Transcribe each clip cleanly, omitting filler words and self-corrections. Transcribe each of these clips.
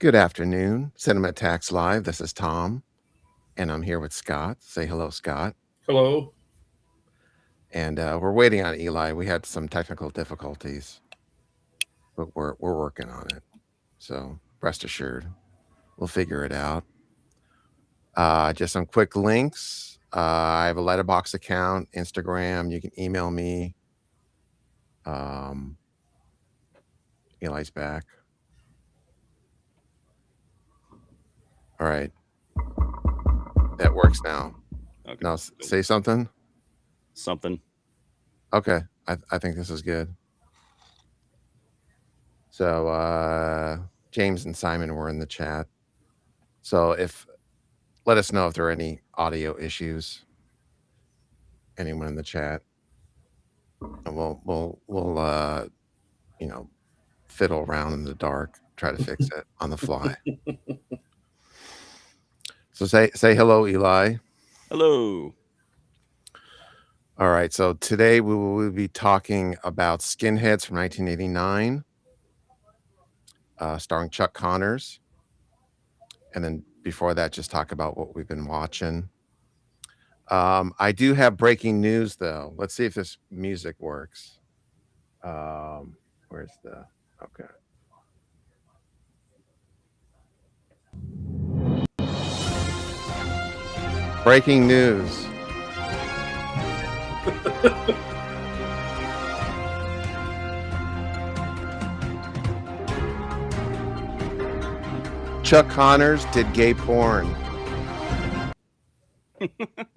Good afternoon, Cinema Attacks Live. This is Tom, and I'm here with Scott. Say hello, Scott. Hello. And we're waiting on Eli. We had some technical difficulties, but we're working on it. So rest assured, we'll figure it out. Just some quick links. I have a Letterboxd account, Instagram. You can email me. Eli's back. All right. That works now. Okay. Now say something. Something. Okay. I think this is good. So James and Simon were in the chat. So let us know if there are any audio issues. Anyone in the chat. And we'll fiddle around in the dark, try to fix it on the fly. So say hello, Eli. Hello. All right. So today we will be talking about Skinheads from 1989, starring Chuck Connors. And then before that, just talk about what we've been watching. I do have breaking news, though. Let's see if this music works. Where's the... Okay. Breaking news. Chuck Connors did gay porn.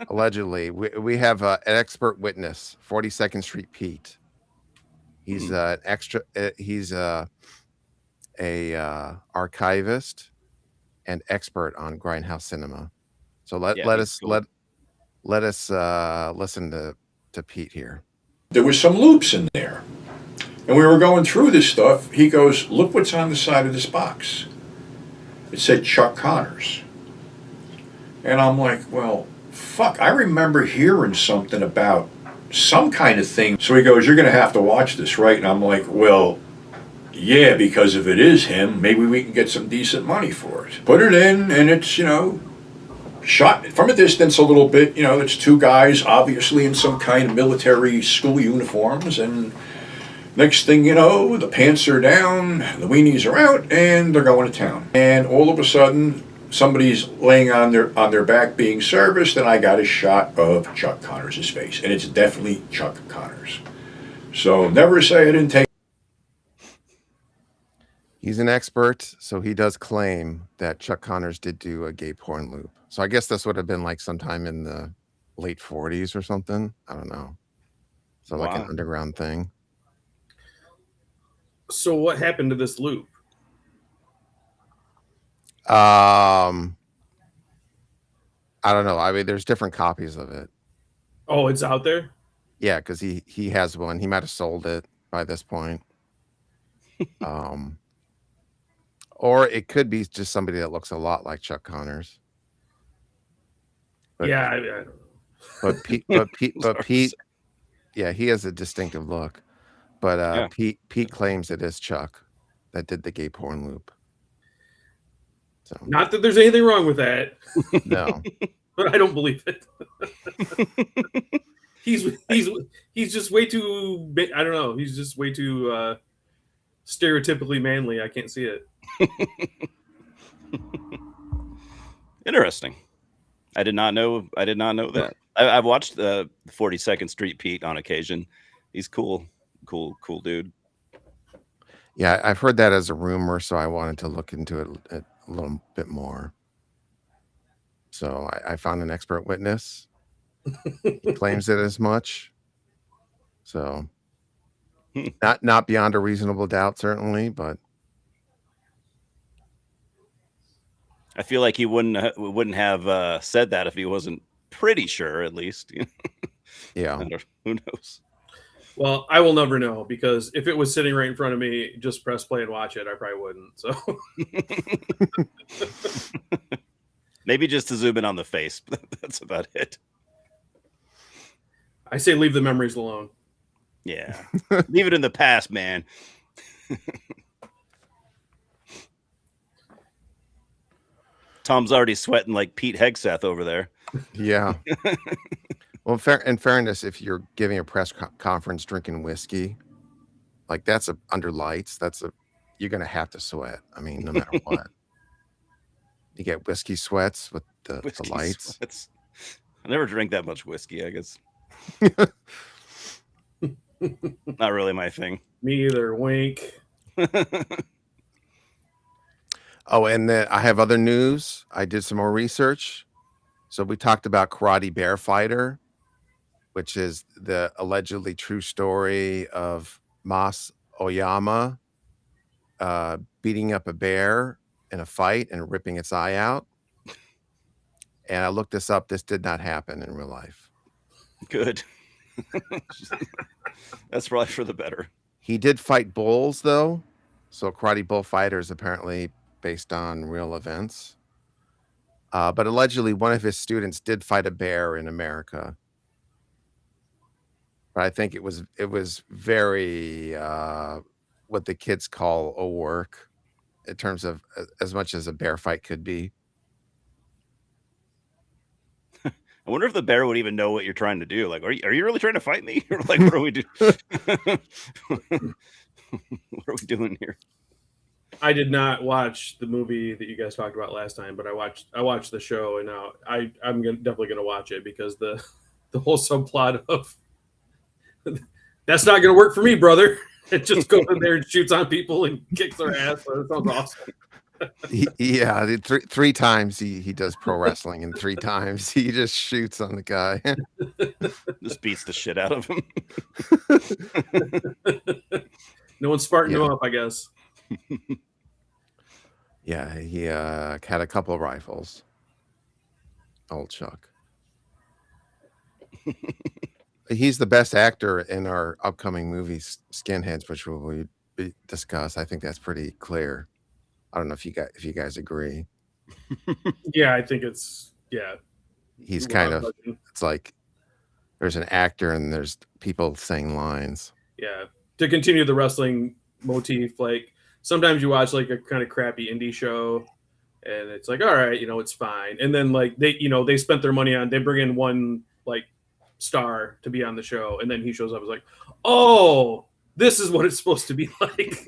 Allegedly. We have an expert witness, 42nd Street Pete. He's an extra. He's a archivist and expert on Grindhouse Cinema. So let us listen to Pete here. There was some loops in there, and we were going through this stuff. He goes, "Look what's on the side of this box." It said Chuck Connors, and I'm like, "Well, fuck! I remember hearing something about some kind of thing." So he goes, "You're going to have to watch this, right?" And I'm like, "Well, yeah, because if it is him, maybe we can get some decent money for it." Put it in, and it's, shot from a distance a little bit. It's two guys, obviously in some kind of military school uniforms, and next thing you know, the pants are down, the weenies are out, and they're going to town. And all of a sudden, somebody's laying on their back being serviced, and I got a shot of Chuck Connors' face, and it's definitely Chuck Connors. So never say I didn't take. He's an expert, so he does claim that Chuck Connors did do a gay porn loop. So I guess this would have been like sometime in the late 40s or something. I don't know. So like an underground thing. So what happened to this loop? I don't know. I mean, there's different copies of it. Oh, it's out there? Yeah, because he has one. He might have sold it by this point. Or it could be just somebody that looks a lot like Chuck Connors. But, yeah. But Pete, yeah, he has a distinctive look. But Pete claims it is Chuck that did the gay porn loop. So not that there's anything wrong with that. No. But I don't believe it. He's just way too, I don't know. He's just way too stereotypically manly. I can't see it. Interesting. I did not know that. I've watched 42nd Street Pete on occasion. He's cool dude. Yeah, I've heard that as a rumor, so I wanted to look into it a little bit more. So I found an expert witness. He claims it as much. So not beyond a reasonable doubt, certainly, but I feel like he wouldn't have said that if he wasn't pretty sure, at least. Yeah. Who knows? Well, I will never know, because if it was sitting right in front of me, just press play and watch it, I probably wouldn't. So maybe just to zoom in on the face. That's about it. I say leave the memories alone. Yeah. Leave it in the past, man. Tom's already sweating like Pete Hegseth over there. Yeah. Well, in fairness, if you're giving a press conference drinking whiskey, like that's under lights, you're gonna have to sweat. I mean, no matter what. You get whiskey sweats with the Whiskey lights. sweats. I never drank that much whiskey, I guess. Not really my thing. Me either. Wink. Oh, and then I have other news. I did some more research. So we talked about Karate Bear Fighter, which is the allegedly true story of Mas Oyama beating up a bear in a fight and ripping its eye out. And I looked this up. This did not happen in real life. Good. That's probably for the better. He did fight bulls, though. So Karate Bullfighter is apparently based on real events. But allegedly, one of his students did fight a bear in America. But I think it was very what the kids call a work in terms of as much as a bear fight could be. I wonder if the bear would even know what you're trying to do. Like, are you really trying to fight me? Or like, what are we doing? What are we doing here? I did not watch the movie that you guys talked about last time, but I watched the show, and now I'm definitely gonna watch it because the whole subplot of that's not gonna work for me, brother. It just goes in there and shoots on people and kicks their ass. So that sounds awesome. Yeah, three times he does pro wrestling, and 3 times he just shoots on the guy. Just beats the shit out of him. No one's sparking him up, I guess. Yeah, he had a couple of rifles. Old Chuck. He's the best actor in our upcoming movie, Skinheads, which we will discuss. I think that's pretty clear. I don't know if you guys agree. Yeah, I think He's kind of, it's like there's an actor and there's people saying lines. Yeah. To continue the wrestling motif, like sometimes you watch like a kind of crappy indie show and it's like, all right, it's fine. And then like they spent their money on, they bring in one like star to be on the show. And then he shows up and is like, oh, this is what it's supposed to be like.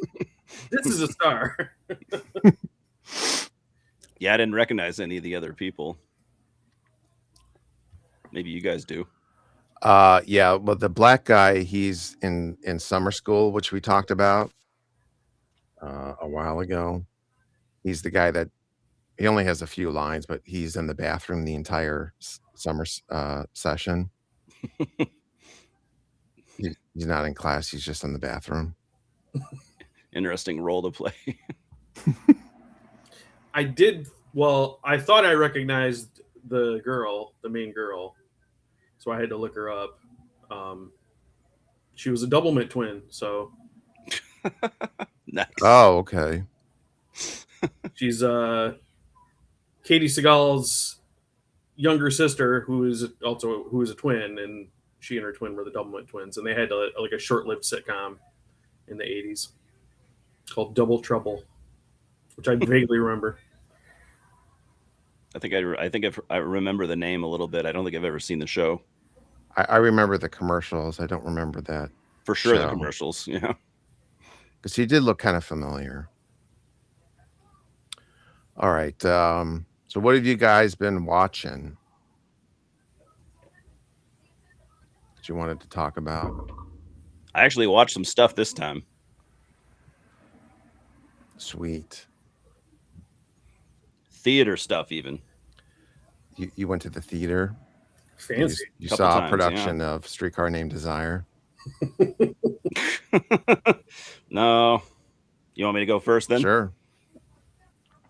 This is a star. Yeah, I didn't recognize any of the other people. Maybe you guys do. Yeah, well, the black guy, he's in summer school, which we talked about a while ago. He's the guy that he only has a few lines, but he's in the bathroom the entire summer session. He's not in class. He's just in the bathroom. Interesting role to play. I thought I recognized the main girl. So I had to look her up. She was a Doublemint twin, so. Nice. Oh, okay. She's Katie Seagal's younger sister, who is a twin, and she and her twin were the Doublemint twins, and they had like a short-lived sitcom in the 80s called Double Trouble, which I vaguely remember. I think I remember the name a little bit. I don't think I've ever seen the show. I remember the commercials. I don't remember that. For sure, show. The commercials. Yeah. Because he did look kind of familiar. All right. So what have you guys been watching that you wanted to talk about? I actually watched some stuff this time. Sweet. Theater stuff, even. You went to the theater? Fancy. You saw a production of Streetcar Named Desire? No. You want me to go first then? Sure.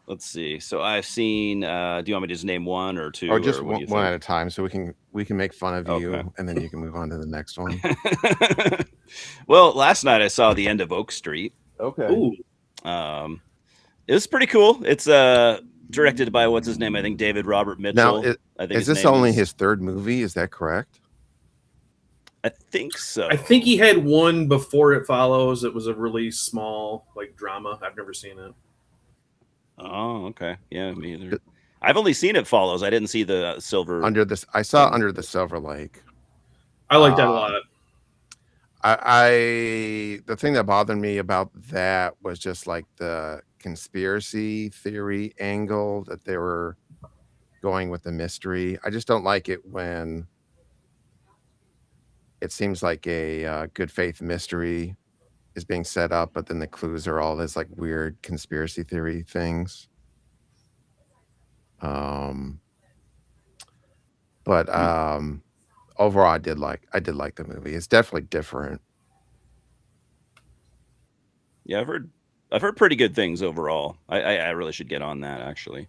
Let's see. So I've seen. Do you want me to just name one or two? Or just one at a time, so we can make fun of you, Okay. and then you can move on to the next one. Well, last night I saw The End of Oak Street. Okay. Ooh. It was pretty cool. It's directed by what's his name? I think David Robert Mitchell. Now, I think is this only his third movie? Is that correct? I think so. I think he had one before It Follows. It was a really small like drama. I've never seen it. Oh, okay. Yeah, me either. I've only seen It Follows. I didn't see the Silver. Under this, I saw Under the Silver Lake. I like that a lot. The thing that bothered me about that was just like the conspiracy theory angle that they were going with the mystery. I just don't like it when it seems like a good faith mystery is being set up, but then the clues are all this like weird conspiracy theory things. But overall, I did like the movie. It's definitely different. Yeah, I've heard pretty good things overall. I really should get on that actually.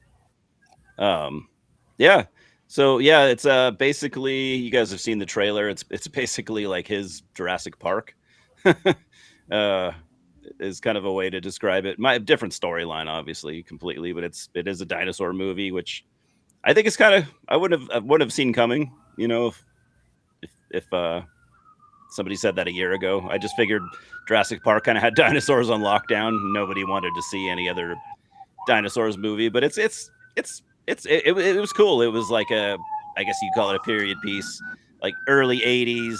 Yeah. So yeah, it's basically, you guys have seen the trailer. It's basically like his Jurassic Park. Is kind of a way to describe it. My different storyline, obviously, completely, but it is a dinosaur movie, which I think is kind of I wouldn't have seen coming. You know, if somebody said that a year ago, I just figured Jurassic Park kind of had dinosaurs on lockdown. Nobody wanted to see any other dinosaurs movie, but it was cool. It was like I guess you call it a period piece, like early 80s.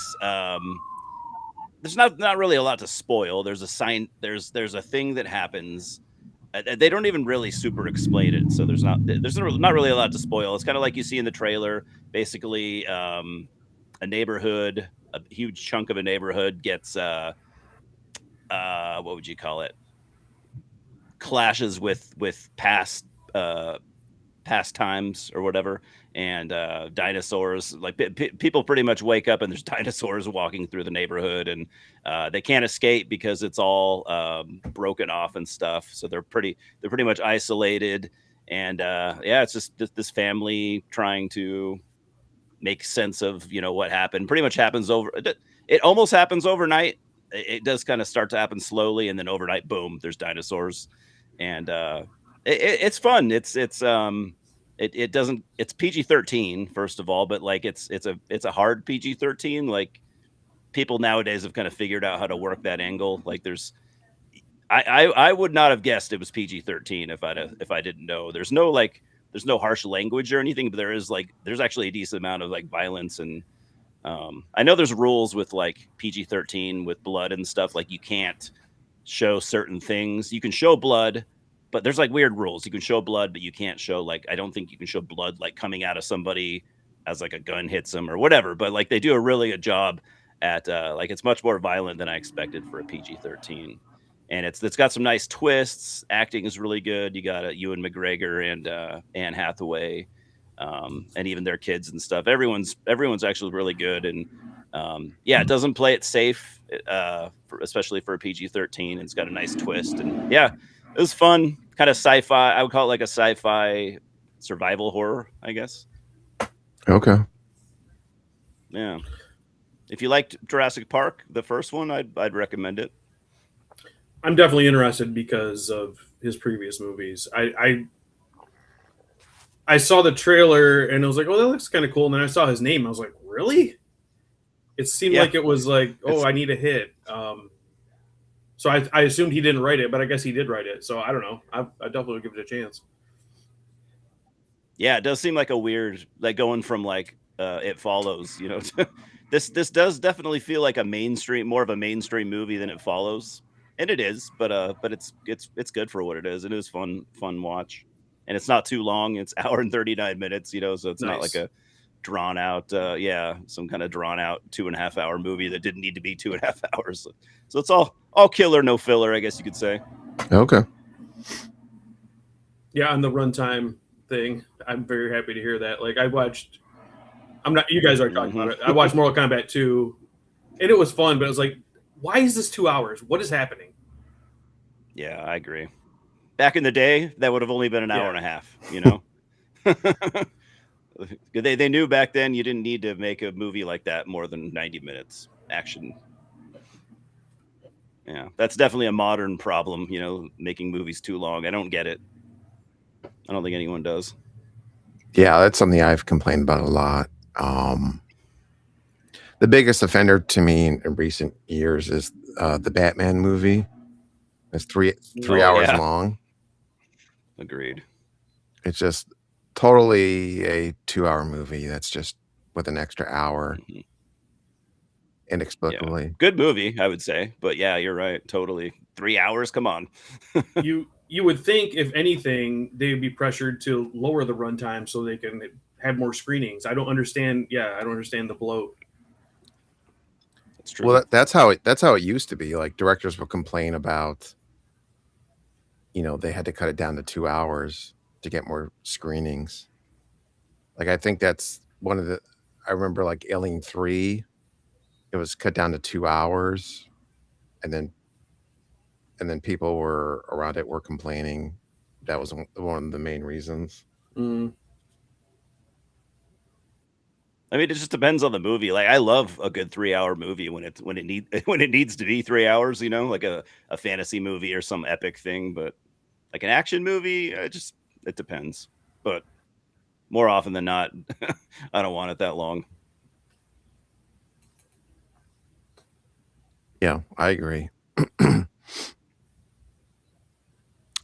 There's not really a lot to spoil. There's a sign. There's a thing that happens. They don't even really super explain it, so there's not really a lot to spoil. It's kind of like you see in the trailer. Basically, a neighborhood, a huge chunk of a neighborhood gets what would you call it? Clashes with past times or whatever, and dinosaurs, like people pretty much wake up and there's dinosaurs walking through the neighborhood, and they can't escape because it's all broken off and stuff, so they're pretty much isolated, and yeah, it's just this family trying to make sense of what happened. Pretty much happens it almost happens overnight. It does kind of start to happen slowly, and then overnight, boom, there's dinosaurs, and it's fun. It doesn't. It's PG-13 first of all, but like it's a hard PG-13. Like people nowadays have kind of figured out how to work that angle. Like I would not have guessed it was PG-13 if I didn't know. There's no harsh language or anything, but there's actually a decent amount of like violence, and I know there's rules with like PG-13 with blood and stuff. Like you can't show certain things. You can show blood, but there's like weird rules. You can show blood, but you can't show, like, I don't think you can show blood like coming out of somebody as like a gun hits them or whatever. But like they do a really good job at like it's much more violent than I expected for a PG-13. And it's got some nice twists. Acting is really good. You got Ewan McGregor and Anne Hathaway, and even their kids and stuff. Everyone's actually really good. And yeah, it doesn't play it safe, especially for a PG-13. It's got a nice twist, and yeah, it was fun. Kind of sci-fi. I would call it like a sci-fi survival horror, I guess. Okay. Yeah. If you liked Jurassic Park, the first one, I'd recommend it. I'm definitely interested because of his previous movies. I saw the trailer and I was like, oh, that looks kind of cool. And then I saw his name. I was like, really? It seemed like it was like, oh, I need a hit. So I assumed he didn't write it, but I guess he did write it. So I don't know. I definitely would give it a chance. Yeah, it does seem like a weird, like going from like It Follows, this does definitely feel like more of a mainstream movie than It Follows, and it is, but it's good for what it is. It is fun watch, and it's not too long. It's hour and 39 minutes, so it's not like a drawn out, some kind of drawn out 2.5 hour movie that didn't need to be 2.5 hours. So it's all killer, no filler, I guess you could say. Okay. Yeah, on the runtime thing, I'm very happy to hear that. Like you guys are talking about it. I watched Mortal Kombat 2, and it was fun, but it was like, why is this 2 hours? What is happening? Yeah, I agree. Back in the day, that would have only been an hour and a half, They knew back then you didn't need to make a movie like that more than 90 minutes action. Yeah, that's definitely a modern problem, making movies too long. I don't get it. I don't think anyone does. Yeah, that's something I've complained about a lot. The biggest offender to me in recent years is the Batman movie. It's three hours long. Agreed. It's just totally a 2-hour movie that's just with an extra hour Mhm. Yeah, inexplicably. good movie, I would say, but yeah, you're right, totally. 3 hours, come on. You would think, if anything, they'd be pressured to lower the runtime so they can have more screenings. I don't understand. Yeah, I don't understand the bloat. That's true. Well, that's how it used to be. Like directors would complain about, they had to cut it down to 2 hours to get more screenings. Like I think that's one of the I remember like Alien 3, it was cut down to 2 hours and then people were around it were complaining. That was one of the main reasons. Mm. I mean, it just depends on the movie. Like, I love a good 3-hour movie when it needs to be 3 hours, like a fantasy movie or some epic thing, but like an action movie, it depends. But more often than not, I don't want it that long. Yeah, I agree.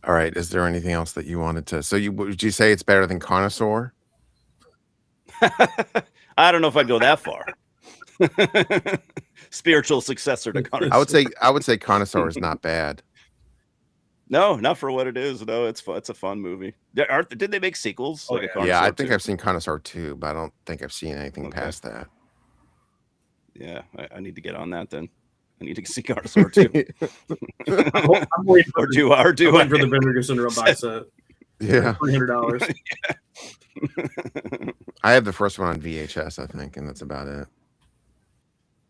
All right, is there anything else that you wanted to would you say it's better than Connoisseur? I don't know if I'd go that far. Spiritual successor to Connoisseur. I would say Connoisseur is not bad. No, not for what it is. No, it's fun. It's a fun movie. Did they make sequels? Oh, Like a yeah. Connoisseur Yeah, I think 2? I've seen Connoisseur 2, but I don't think I've seen anything Okay. past that. Yeah, I need to get on that then. I need to see Connoisseur 2. I'm waiting for Or do I? I'm waiting for the Vinegar Syndrome box set. Yeah. $300. I have the first one on VHS, I think, and that's about it.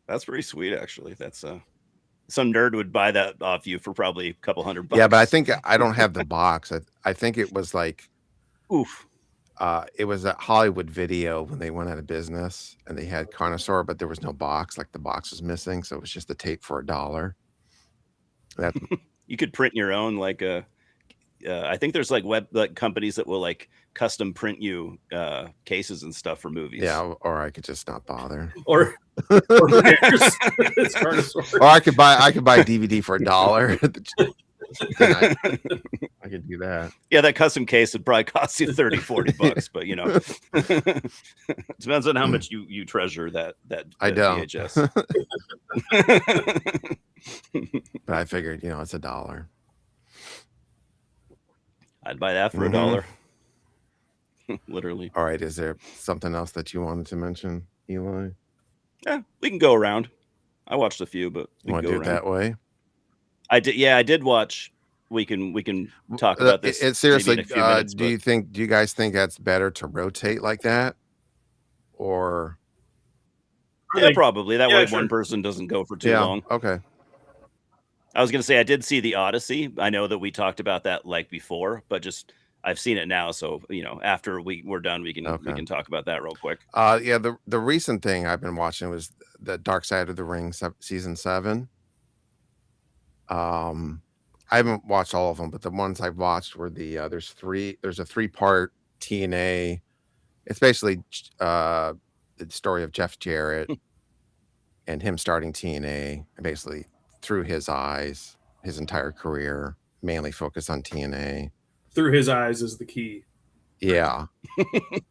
That's pretty sweet, actually. That's some nerd would buy that off you for probably a couple $100. Yeah, but I think I don't have the box. I think it was like Oof. it was at Hollywood Video when they went out of business and they had Connoisseur, but there was no box. Like the box was missing, so it was just a tape for $1. That You could print your own, like I think there's like companies that will like custom print you cases and stuff for movies. yeah, or I could just not bother. Or it's Carnosaur. Or I could buy DVD for $1. I could do that. Yeah, that custom case would probably cost you $30-$40, but depends on how much you treasure that I don't. VHS. But I figured, it's $1. I'd buy that for Mhm. $1. Literally. All right, is there something else that you wanted to mention, Eli? Yeah, we can go around. I watched a few, but we You can want to go do it around. that way? I did. Yeah, I did watch. We can talk about this. Seriously, maybe in a few minutes, do you guys think that's better to rotate like that, or yeah, probably that way sure. one person doesn't go for too long. Okay. I was gonna say I did see The Odyssey. I know that we talked about that like before, but just I've seen it now, so after we're done, we can talk about that real quick. Yeah, the recent thing I've been watching was the Dark Side of the Ring season 7. I haven't watched all of them, but the ones I've watched were there's a 3-part TNA. It's basically the story of Jeff Jarrett and him starting TNA, and basically through his eyes, his entire career, mainly focused on TNA. Through his eyes is the key. Yeah.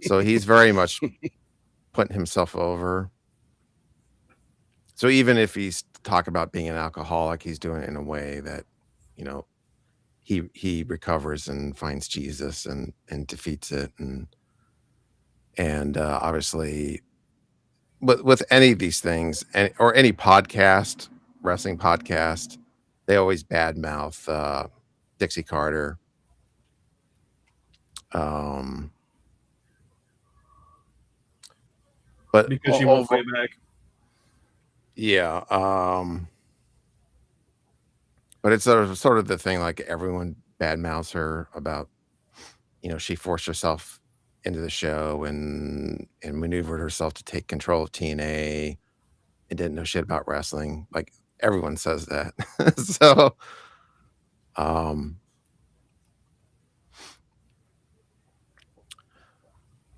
So he's very much putting himself over. So even if he's talking about being an alcoholic, he's doing it in a way that, he recovers and finds Jesus and defeats it. And obviously, with any of these things, or any podcast, wrestling podcast, they always badmouth Dixie Carter. But Because she won't fight back. Yeah. But it's sort of the thing, like everyone badmouths her about, she forced herself into the show and maneuvered herself to take control of TNA and didn't know shit about wrestling. Like everyone says that. So,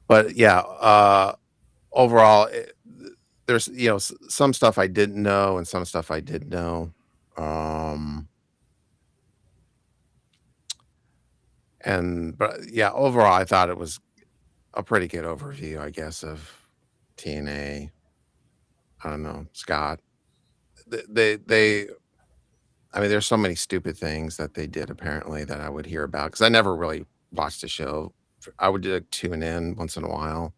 but yeah, overall, there's, some stuff I didn't know and some stuff I did know. But yeah, overall, I thought it was a pretty good overview, I guess, of TNA. I don't know, Scott. They I mean, there's so many stupid things that they did apparently that I would hear about because I never really watched the show. I would like, tune in once in a while.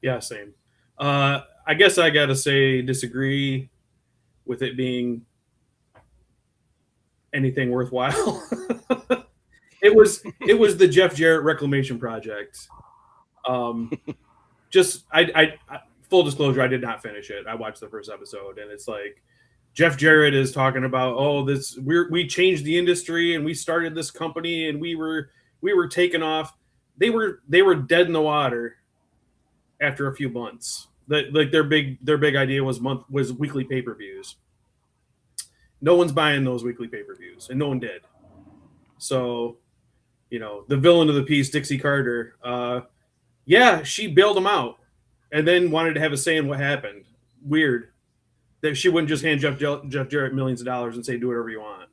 Yeah, same. I guess I gotta say disagree with it being anything worthwhile. It was the Jeff Jarrett Reclamation Project. Just I full disclosure, I did not finish it. I watched the first episode, and it's like Jeff Jarrett is talking about, oh, we changed the industry and we started this company and we were taken off. They were dead in the water after a few months. Like their big idea was weekly pay-per-views. No one's buying those weekly pay-per-views, and no one did. So, the villain of the piece, Dixie Carter, yeah, she bailed him out and then wanted to have a say in what happened. Weird that she wouldn't just hand Jeff Jarrett millions of dollars and say, do whatever you want.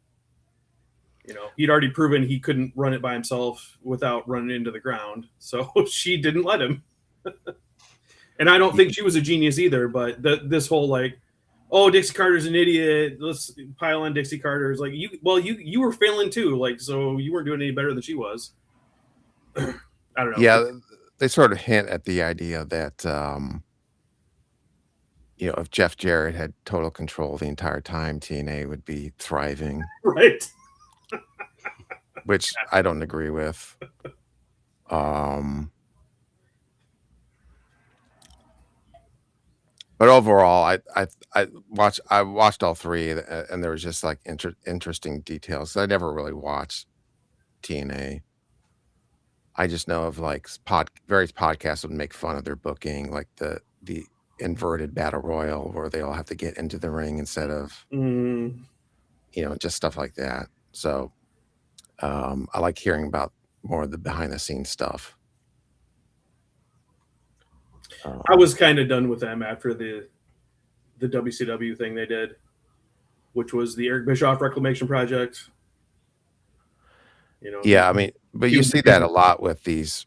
He'd already proven he couldn't run it by himself without running into the ground. So she didn't let him. And I don't think she was a genius either, but this whole like, oh, Dixie Carter's an idiot. Let's pile on Dixie Carter. It's like, you were failing too. Like, so you weren't doing any better than she was. I don't know. Yeah, they sort of hint at the idea that, if Jeff Jarrett had total control the entire time, TNA would be thriving. Right. Which I don't agree with. But overall, I watched all three, and there was just like interesting details. I never really watched TNA. I just know of like various podcasts would make fun of their booking, like the inverted battle royal where they all have to get into the ring instead of just stuff like that. So I like hearing about more of the behind the scenes stuff. I was kind of done with them after the WCW thing they did, which was the Eric Bischoff Reclamation Project. Yeah, I mean, but you see that a lot with these,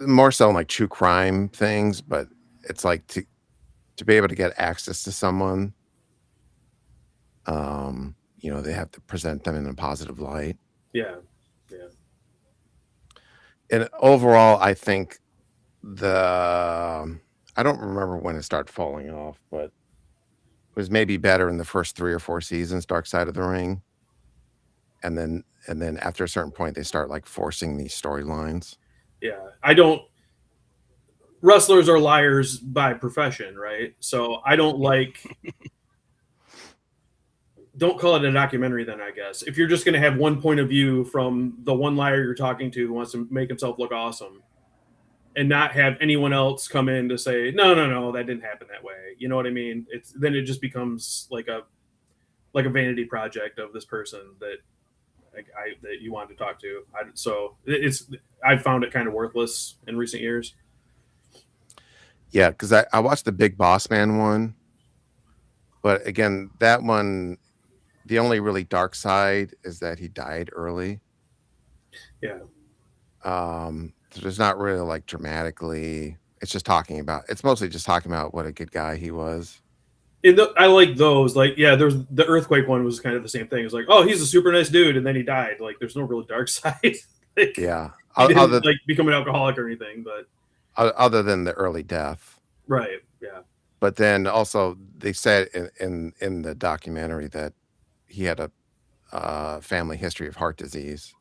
more so in like true crime things. But it's like to be able to get access to someone, they have to present them in a positive light. Yeah. And overall, I think I don't remember when it started falling off, but it was maybe better in the first 3 or 4 seasons, Dark Side of the Ring. And then after a certain point, they start like forcing these storylines. Yeah. Wrestlers are liars by profession, right? So I don't call it a documentary then, I guess. If you're just going to have one point of view from the one liar you're talking to who wants to make himself look awesome and not have anyone else come in to say, no, that didn't happen that way. You know what I mean? Then it just becomes like a vanity project of this person that that you wanted to talk to. I found it kind of worthless in recent years. Yeah, because I watched the Big Boss Man one, but again, that one, the only really dark side is that he died early. Yeah. So there's not really like dramatically. It's mostly just talking about what a good guy he was. I like those. Like, yeah, there's the earthquake one was kind of the same thing. It's like, oh, he's a super nice dude, and then he died. Like, there's no real dark side. Yeah, he didn't like become an alcoholic or anything, but other than the early death, right? Yeah. But then also they said in the documentary that he had a family history of heart disease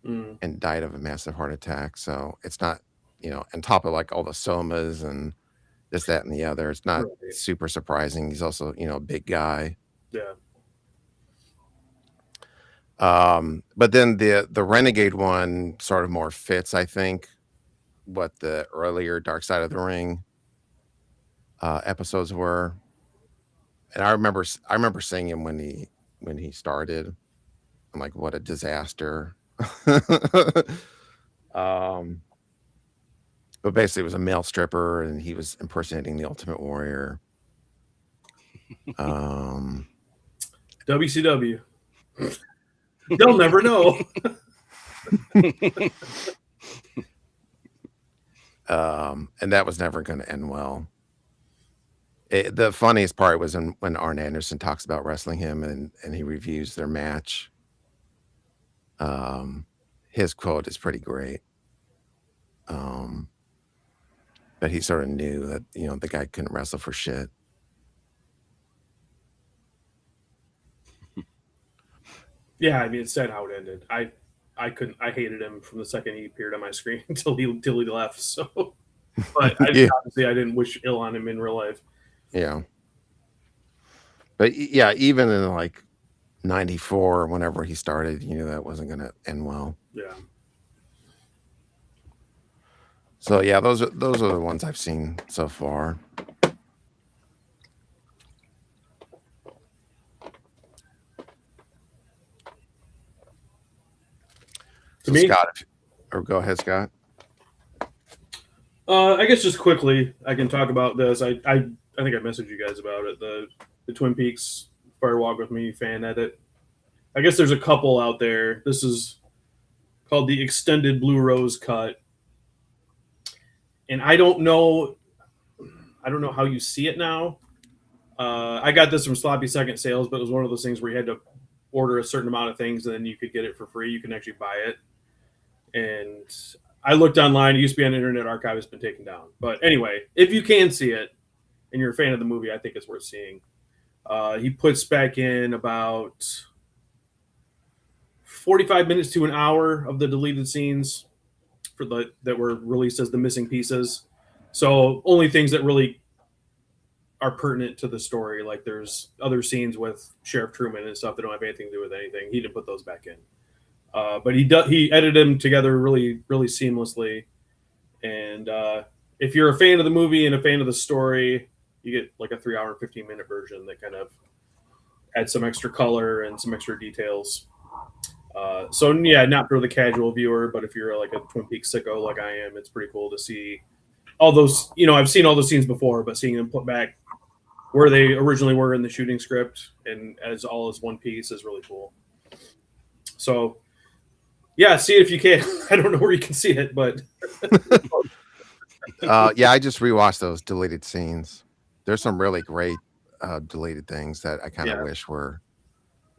and died of a massive heart attack. So it's not, on top of like all the somas and this, that, and the other, it's not super surprising. He's also, a big guy. Yeah. But then the Renegade one sort of more fits, I think, what the earlier Dark Side of the Ring episodes were. And I remember seeing him when he started. I'm like, what a disaster. But basically it was a male stripper and he was impersonating the Ultimate Warrior. WCW. They'll never know. And that was never going to end well. The funniest part was when Arn Anderson talks about wrestling him and he reviews their match. His quote is pretty great. But he sort of knew that, the guy couldn't wrestle for shit. Yeah, I mean, it's sad how it ended. I couldn't. I hated him from the second he appeared on my screen until he left. So, but Yeah. obviously I didn't wish ill on him in real life. Yeah. But yeah, even in like 94, whenever he started, you knew that wasn't going to end well. Yeah. So yeah, those are the ones I've seen so far. To So me, Scott, or go ahead, Scott. I guess just quickly, I can talk about this. I think I messaged you guys about it. The Twin Peaks Fire Walk with Me fan edit. I guess there's a couple out there. This is called the extended Blue Rose cut, and I don't know how you see it now. I got this from Sloppy Second Sales, but it was one of those things where you had to order a certain amount of things and then you could get it for free. You can actually buy it. And I looked online. It used to be on Internet Archive. It's been taken down. But anyway, if you can see it and you're a fan of the movie, I think it's worth seeing. He puts back in about 45 minutes to an hour of the deleted scenes that were released as the missing pieces. So only things that really are pertinent to the story. Like there's other scenes with Sheriff Truman and stuff that don't have anything to do with anything. He didn't put those back in. But he edited them together really, really seamlessly. And if you're a fan of the movie and a fan of the story, you get like a 3 hour, 15-minute version that kind of adds some extra color and some extra details. So yeah, not for the casual viewer, but if you're like a Twin Peaks sicko like I am, it's pretty cool to see all those. I've seen all those scenes before, but seeing them put back where they originally were in the shooting script and as all as one piece is really cool. So yeah, see it if you can. I don't know where you can see it, but Yeah, I just rewatched those deleted scenes. There's some really great deleted things that I kind of wish were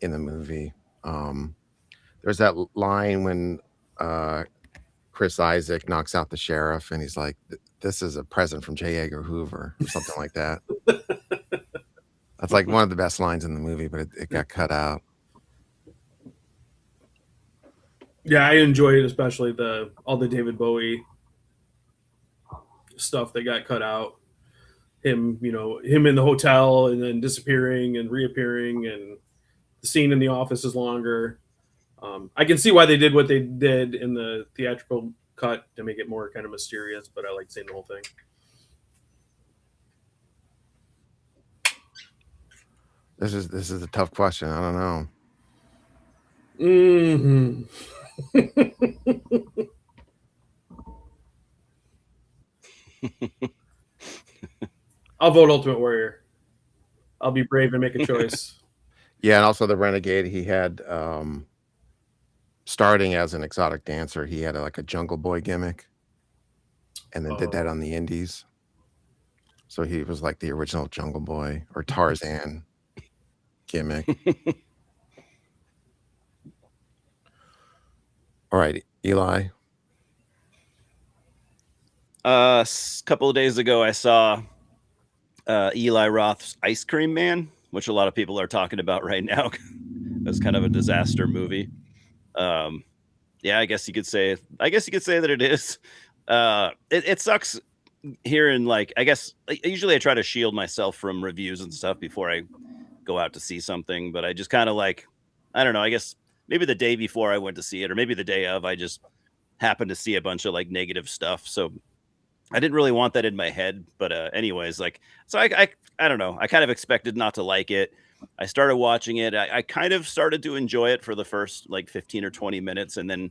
in the movie. There's that line when Chris Isaac knocks out the sheriff and he's like, "This is a present from J. Edgar Hoover," or something like that. That's like one of the best lines in the movie, but it got cut out. yeah, I enjoyed especially all the David Bowie stuff that got cut out. Him in the hotel and then disappearing and reappearing, and the scene in the office is longer. I can see why they did what they did in the theatrical cut to make it more kind of mysterious, but I like seeing the whole thing. This is a tough question. I don't know. Mm-hmm. I'll vote Ultimate Warrior. I'll be brave and make a choice. Yeah, and also the Renegade, he had starting as an exotic dancer, he had like a Jungle Boy gimmick, and then did that on the Indies. So he was like the original Jungle Boy or Tarzan gimmick. All right, Eli. A couple of days ago, I saw Eli Roth's Ice Cream Man, which a lot of people are talking about right now. That's kind of a disaster movie. Yeah, I guess you could say that it is. It sucks hearing, like, I guess usually I try to shield myself from reviews and stuff before I go out to see something, but I just kind of like, I don't know, I guess maybe the day before I went to see it, or maybe the day of, I just happened to see a bunch of like negative stuff. So I didn't really want that in my head, but anyways, like, so I don't know. I kind of expected not to like it. I started watching it. I kind of started to enjoy it for the first like 15 or 20 minutes. And then,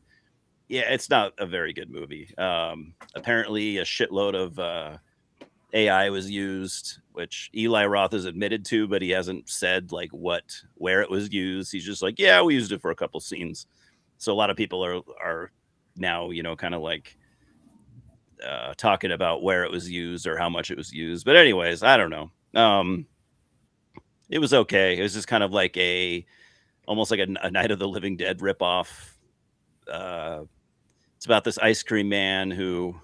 yeah, it's not a very good movie. Apparently a shitload of AI was used, which Eli Roth has admitted to, but he hasn't said like where it was used. He's just like, yeah, we used it for a couple scenes. So a lot of people are now, kind of like talking about where it was used or how much it was used. But anyways, I don't know. It was okay. It was just kind of like almost like a Night of the Living Dead ripoff. It's about this ice cream man who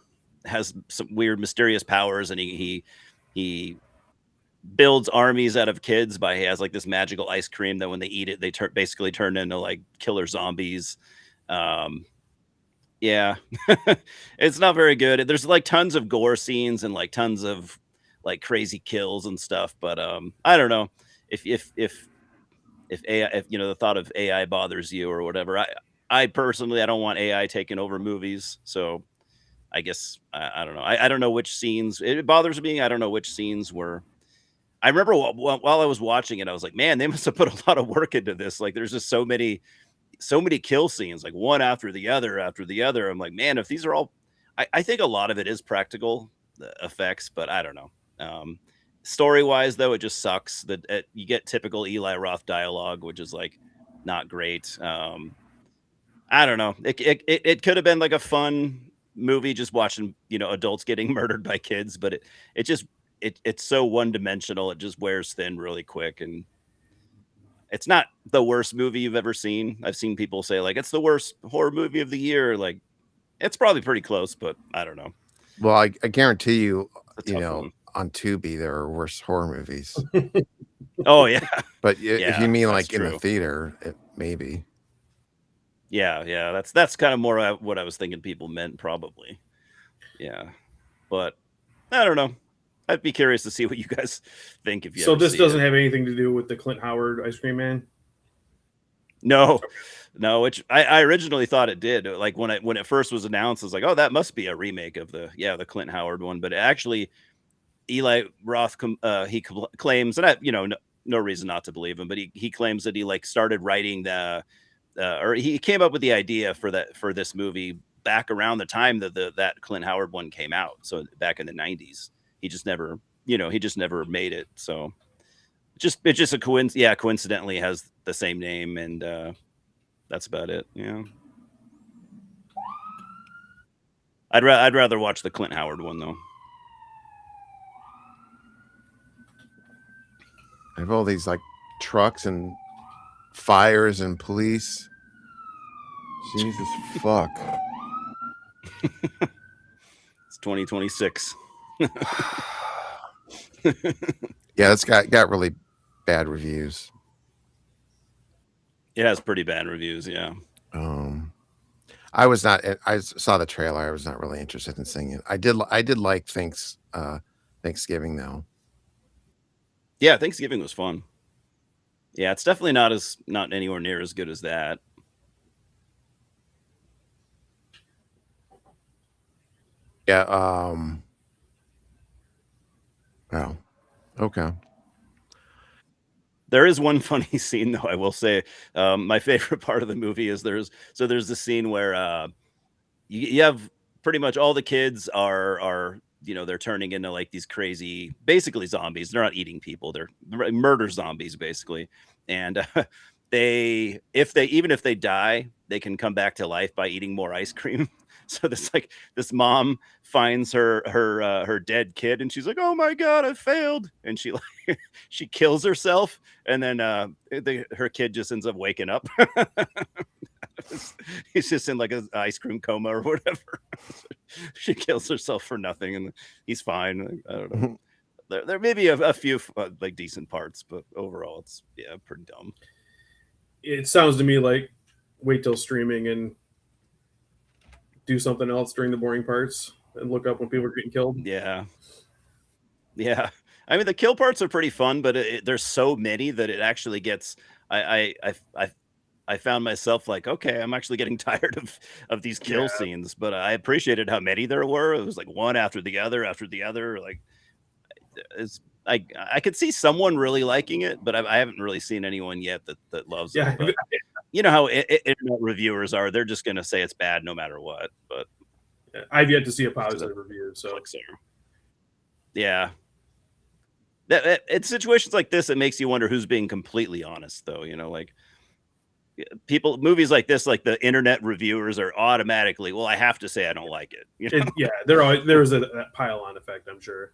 has some weird, mysterious powers, and he builds armies out of kids by he has like this magical ice cream that when they eat it, they basically turn into like killer zombies. Yeah, it's not very good. There's like tons of gore scenes and like tons of like crazy kills and stuff. But I don't know if AI, if the thought of AI bothers you or whatever. I personally I don't want AI taking over movies, so I guess I don't know. I don't know which scenes it bothers me. I don't know which scenes were. I remember while I was watching it, I was like, man, they must have put a lot of work into this. Like, there's just so many kill scenes, like one after the other after the other. I'm like, man, if these are all, I think a lot of it is practical effects, but I don't know. Story wise, though, it just sucks that you get typical Eli Roth dialogue, which is like not great. I don't know. It could have been like a fun movie just watching, adults getting murdered by kids, but it's so one dimensional. It just wears thin really quick. And it's not the worst movie you've ever seen. I've seen people say like, it's the worst horror movie of the year. Like, it's probably pretty close, but I don't know. Well, I guarantee you, It's a tough one. on Tubi, there are worse horror movies. Oh yeah. But if you mean like true. in the theater, maybe. Yeah. That's kind of more what I was thinking people meant, probably. Yeah, but I don't know. I'd be curious to see what you guys think if you. So this doesn't have anything to do with the Clint Howard ice cream man. No, which I originally thought it did. Like when it first was announced, I was like, oh, that must be a remake of the Clint Howard one. But actually, Eli Roth he claims, and no reason not to believe him, but he claims that he like started writing or he came up with the idea for this movie back around the time that that Clint Howard one came out. So back in the 90s, he just never made it. So it's just a coincidence. Yeah, coincidentally has the same name, and that's about it. Yeah. I'd rather watch the Clint Howard one though. I have all these like trucks and fires and police. Jesus fuck. It's 2026. Yeah, it's got really bad reviews. It has pretty bad reviews, yeah. I saw the trailer. I was not really interested in seeing it. I did like Thanksgiving though. Yeah, Thanksgiving was fun. Yeah, it's definitely not anywhere near as good as that. Yeah. Oh. Okay. There is one funny scene though, I will say. My favorite part of the movie is there's the scene where you have pretty much all the kids are they're turning into like these crazy, basically zombies. They're not eating people; they're murder zombies, basically. And if they die, they can come back to life by eating more ice cream. So this mom finds her dead kid, and she's like, "Oh my god, I failed!" And she she kills herself, and then her kid just ends up waking up. He's just in like an ice cream coma or whatever. She kills herself for nothing, and he's fine. I don't know. There may be a few like decent parts, but overall, it's pretty dumb. It sounds to me like wait till streaming and do something else during the boring parts and look up when people are getting killed. Yeah. I mean, the kill parts are pretty fun, but there's so many that it actually gets. I found myself like, okay, I'm actually getting tired of these kill scenes, but I appreciated how many there were. It was like one after the other after the other. Like, I could see someone really liking it, but I haven't really seen anyone yet that loves it. But you know how internet reviewers are; they're just going to say it's bad no matter what. But I've yet to see a positive review. So yeah, it's situations like this that makes you wonder who's being completely honest, though. Like movies like this, like the internet reviewers are automatically, well, I have to say I don't like it. You know? Yeah, there's that pile-on effect, I'm sure.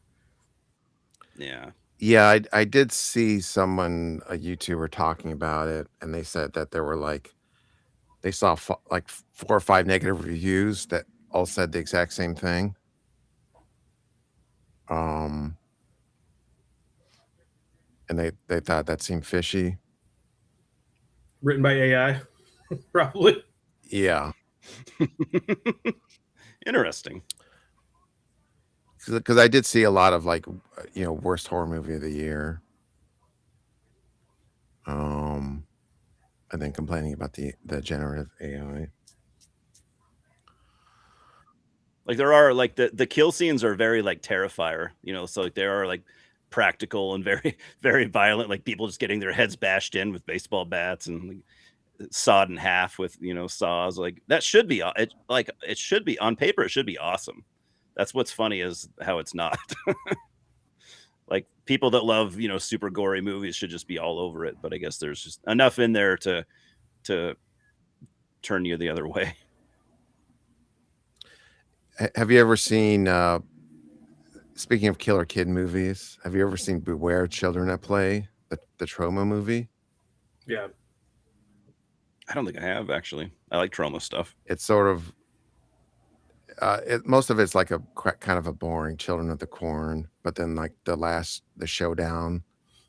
Yeah. Yeah, I did see someone, a YouTuber, talking about it, and they said that there were like they saw like 4 or 5 negative reviews that all said the exact same thing. And they thought that seemed fishy. Written by AI, probably. Yeah, Interesting. because I did see a lot of like worst horror movie of the year. And then complaining about the generative AI. Like there are like the kill scenes are very like Terrifier, so like there are like practical and very very violent, like people just getting their heads bashed in with baseball bats and like, sawed in half with saws. Like that should be it should be on paper, it should be awesome. That's what's funny is how it's not. Like people that love super gory movies should just be all over it, but I guess there's just enough in there to turn you the other way. Have you ever seen speaking of killer kid movies, have you ever seen Beware Children at Play, the trauma movie? Yeah. I don't think I have, actually. I like trauma stuff. It's sort of most of it's like a kind of a boring Children of the Corn, but then like the showdown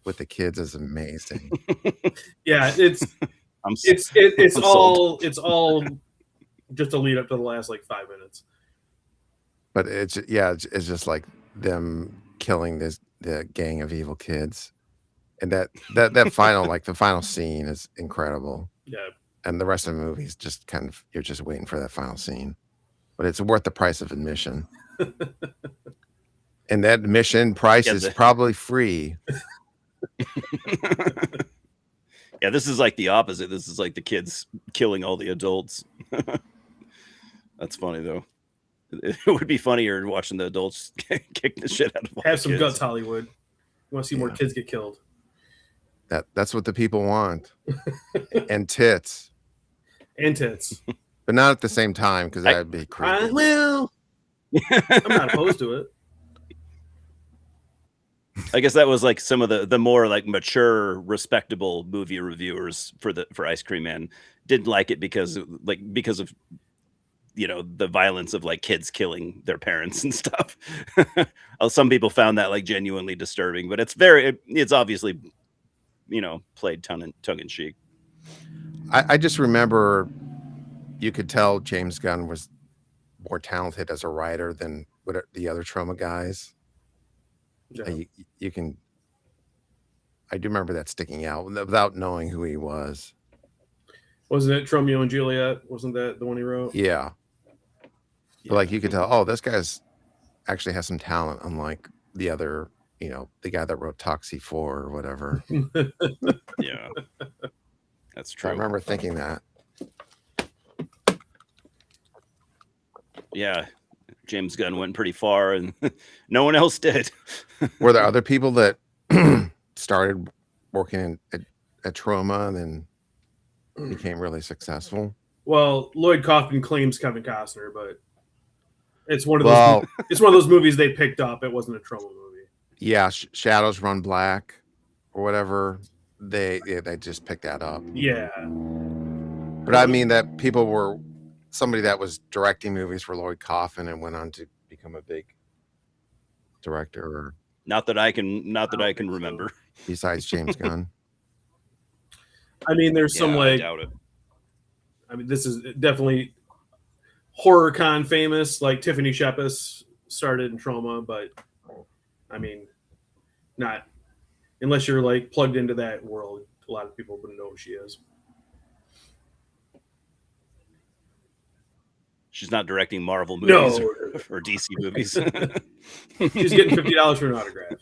with the kids is amazing. Yeah, it's I'm all just a lead up to the last like 5 minutes. But it's just like them killing the gang of evil kids, and that final like the final scene is incredible. Yeah. And the rest of the movie is just kind of you're just waiting for that final scene, but it's worth the price of admission. And that admission price is probably free. Yeah, this is like the opposite. This is like the kids killing all the adults. That's funny though. It would be funnier watching the adults kick the shit out of all Have some kids. guts, Hollywood. You want to see more kids get killed. That's what the people want. And tits. And tits. But not at the same time, because that would be creepy. Well, I'm not opposed to it. I guess that was like some of the more like mature, respectable movie reviewers for Ice Cream Man didn't like it because of the violence of like kids killing their parents and stuff. Some people found that like genuinely disturbing, but it's obviously played tongue in cheek. I just remember you could tell James Gunn was more talented as a writer than the other Troma guys. Yeah. I do remember that sticking out without knowing who he was. Wasn't it Romeo and Juliet? Wasn't that the one he wrote? Yeah. But like you could tell, oh, this guy's actually has some talent, unlike the other, the guy that wrote Toxie 4 or whatever. Yeah. That's true. I remember thinking that. Yeah. James Gunn went pretty far and no one else did. Were there other people that started working at Troma and then became really successful? Well, Lloyd Kaufman claims Kevin Costner, but it's one of those. It's one of those movies they picked up. It wasn't a Troma movie. Yeah, Shadows Run Black or whatever. They just picked that up. Yeah. But I mean that people were somebody that was directing movies for Lloyd Kaufman and went on to become a big director. Or, not that I can remember. Besides James Gunn. I mean, there's some like. I doubt it. I mean, this is definitely HorrorCon famous. Like Tiffany Shepis started in Troma, but I mean, not unless you're like plugged into that world. A lot of people wouldn't know who she is. She's not directing Marvel movies or DC movies. She's getting $50 for an autograph.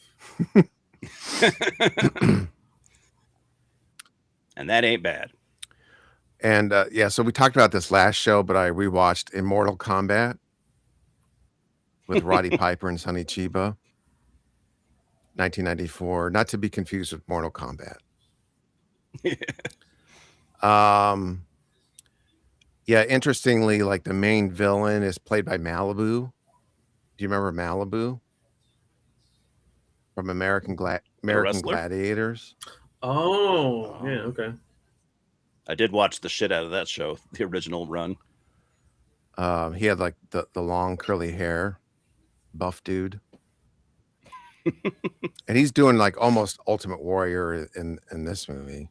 And that ain't bad. And so we talked about this last show, but I rewatched Immortal Kombat with Roddy Piper and Sonny Chiba, 1994. Not to be confused with Mortal Kombat. Um, yeah, interestingly, like the main villain is played by Malibu. Do you remember Malibu from The American wrestler. Gladiators? Oh, yeah, okay. I did watch the shit out of that show, the original run. He had like the long curly hair, buff dude, and he's doing like almost Ultimate Warrior in this movie.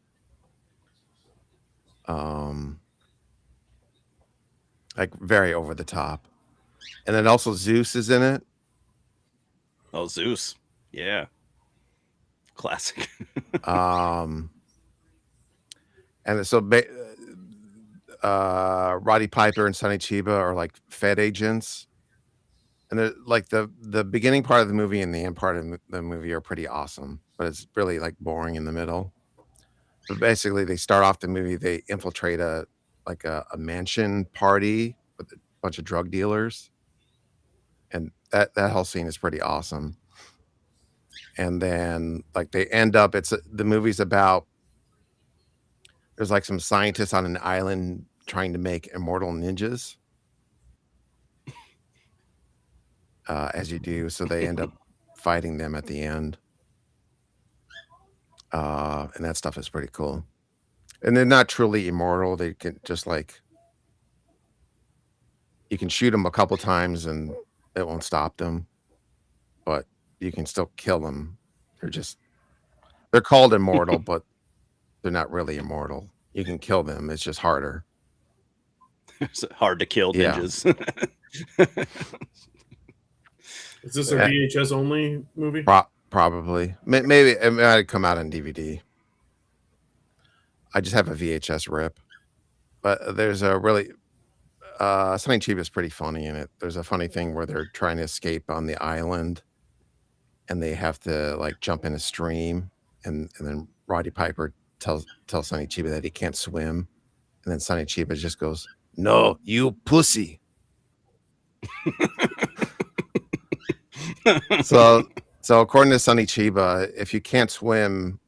Like very over the top, and then also Zeus is in it. Oh, Zeus. Yeah. Classic. And so Roddy Piper and Sonny Chiba are like Fed agents, and they're like the beginning part of the movie and the end part of the movie are pretty awesome, but it's really like boring in the middle. But basically, they start off the movie, they infiltrate a mansion party with a bunch of drug dealers, and that whole scene is pretty awesome. And then like they end up, the movie's about, there's like some scientists on an island trying to make immortal ninjas, as you do. So they end up fighting them at the end. And that stuff is pretty cool. And they're not truly immortal. They can just like, you can shoot them a couple times and it won't stop them, but you can still kill them. They're called immortal, but they're not really immortal. You can kill them. It's just harder. It's hard to kill Yeah. ninjas. Is this a VHS only movie? Probably. Maybe it might come out on DVD. I just have a VHS rip. But there's a really Sonny Chiba is pretty funny in it. There's a funny thing where they're trying to escape on the island and they have to like jump in a stream, and then Roddy Piper tells Sonny Chiba that he can't swim, and then Sonny Chiba just goes, "No, you pussy." So according to Sonny Chiba, if you can't swim,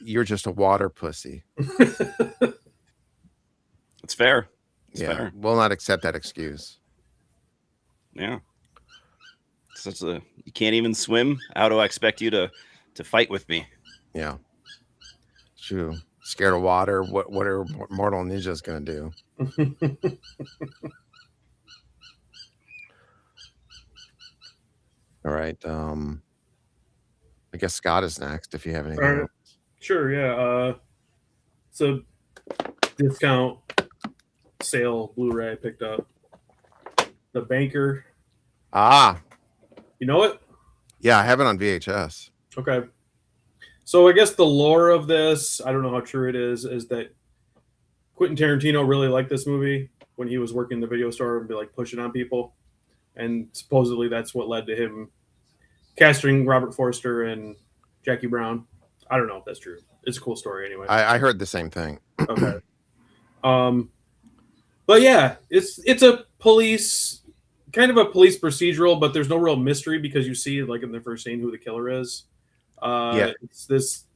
you're just a water pussy. It's fair. It's Yeah, fair. we'll not accept that excuse. Yeah. You can't even swim. How do I expect you to fight with me? Yeah. True. Scared of water. What are mortal ninjas gonna do? All right. I guess Scott is next if you have anything All right. else. Sure, yeah. So discount sale Blu-ray I picked up. The Banker. Ah, You know it? yeah, I have it on VHS. Okay. So I guess the lore of this, I don't know how true it is that Quentin Tarantino really liked this movie when he was working in the video store and be like pushing on people. And supposedly that's what led to him casting Robert Forster and Jackie Brown. I don't know if that's true. It's a cool story anyway. I heard the same thing. Okay. But yeah, it's a police kind of a police procedural, but there's no real mystery because you see like in the first scene who the killer is. Yeah. It's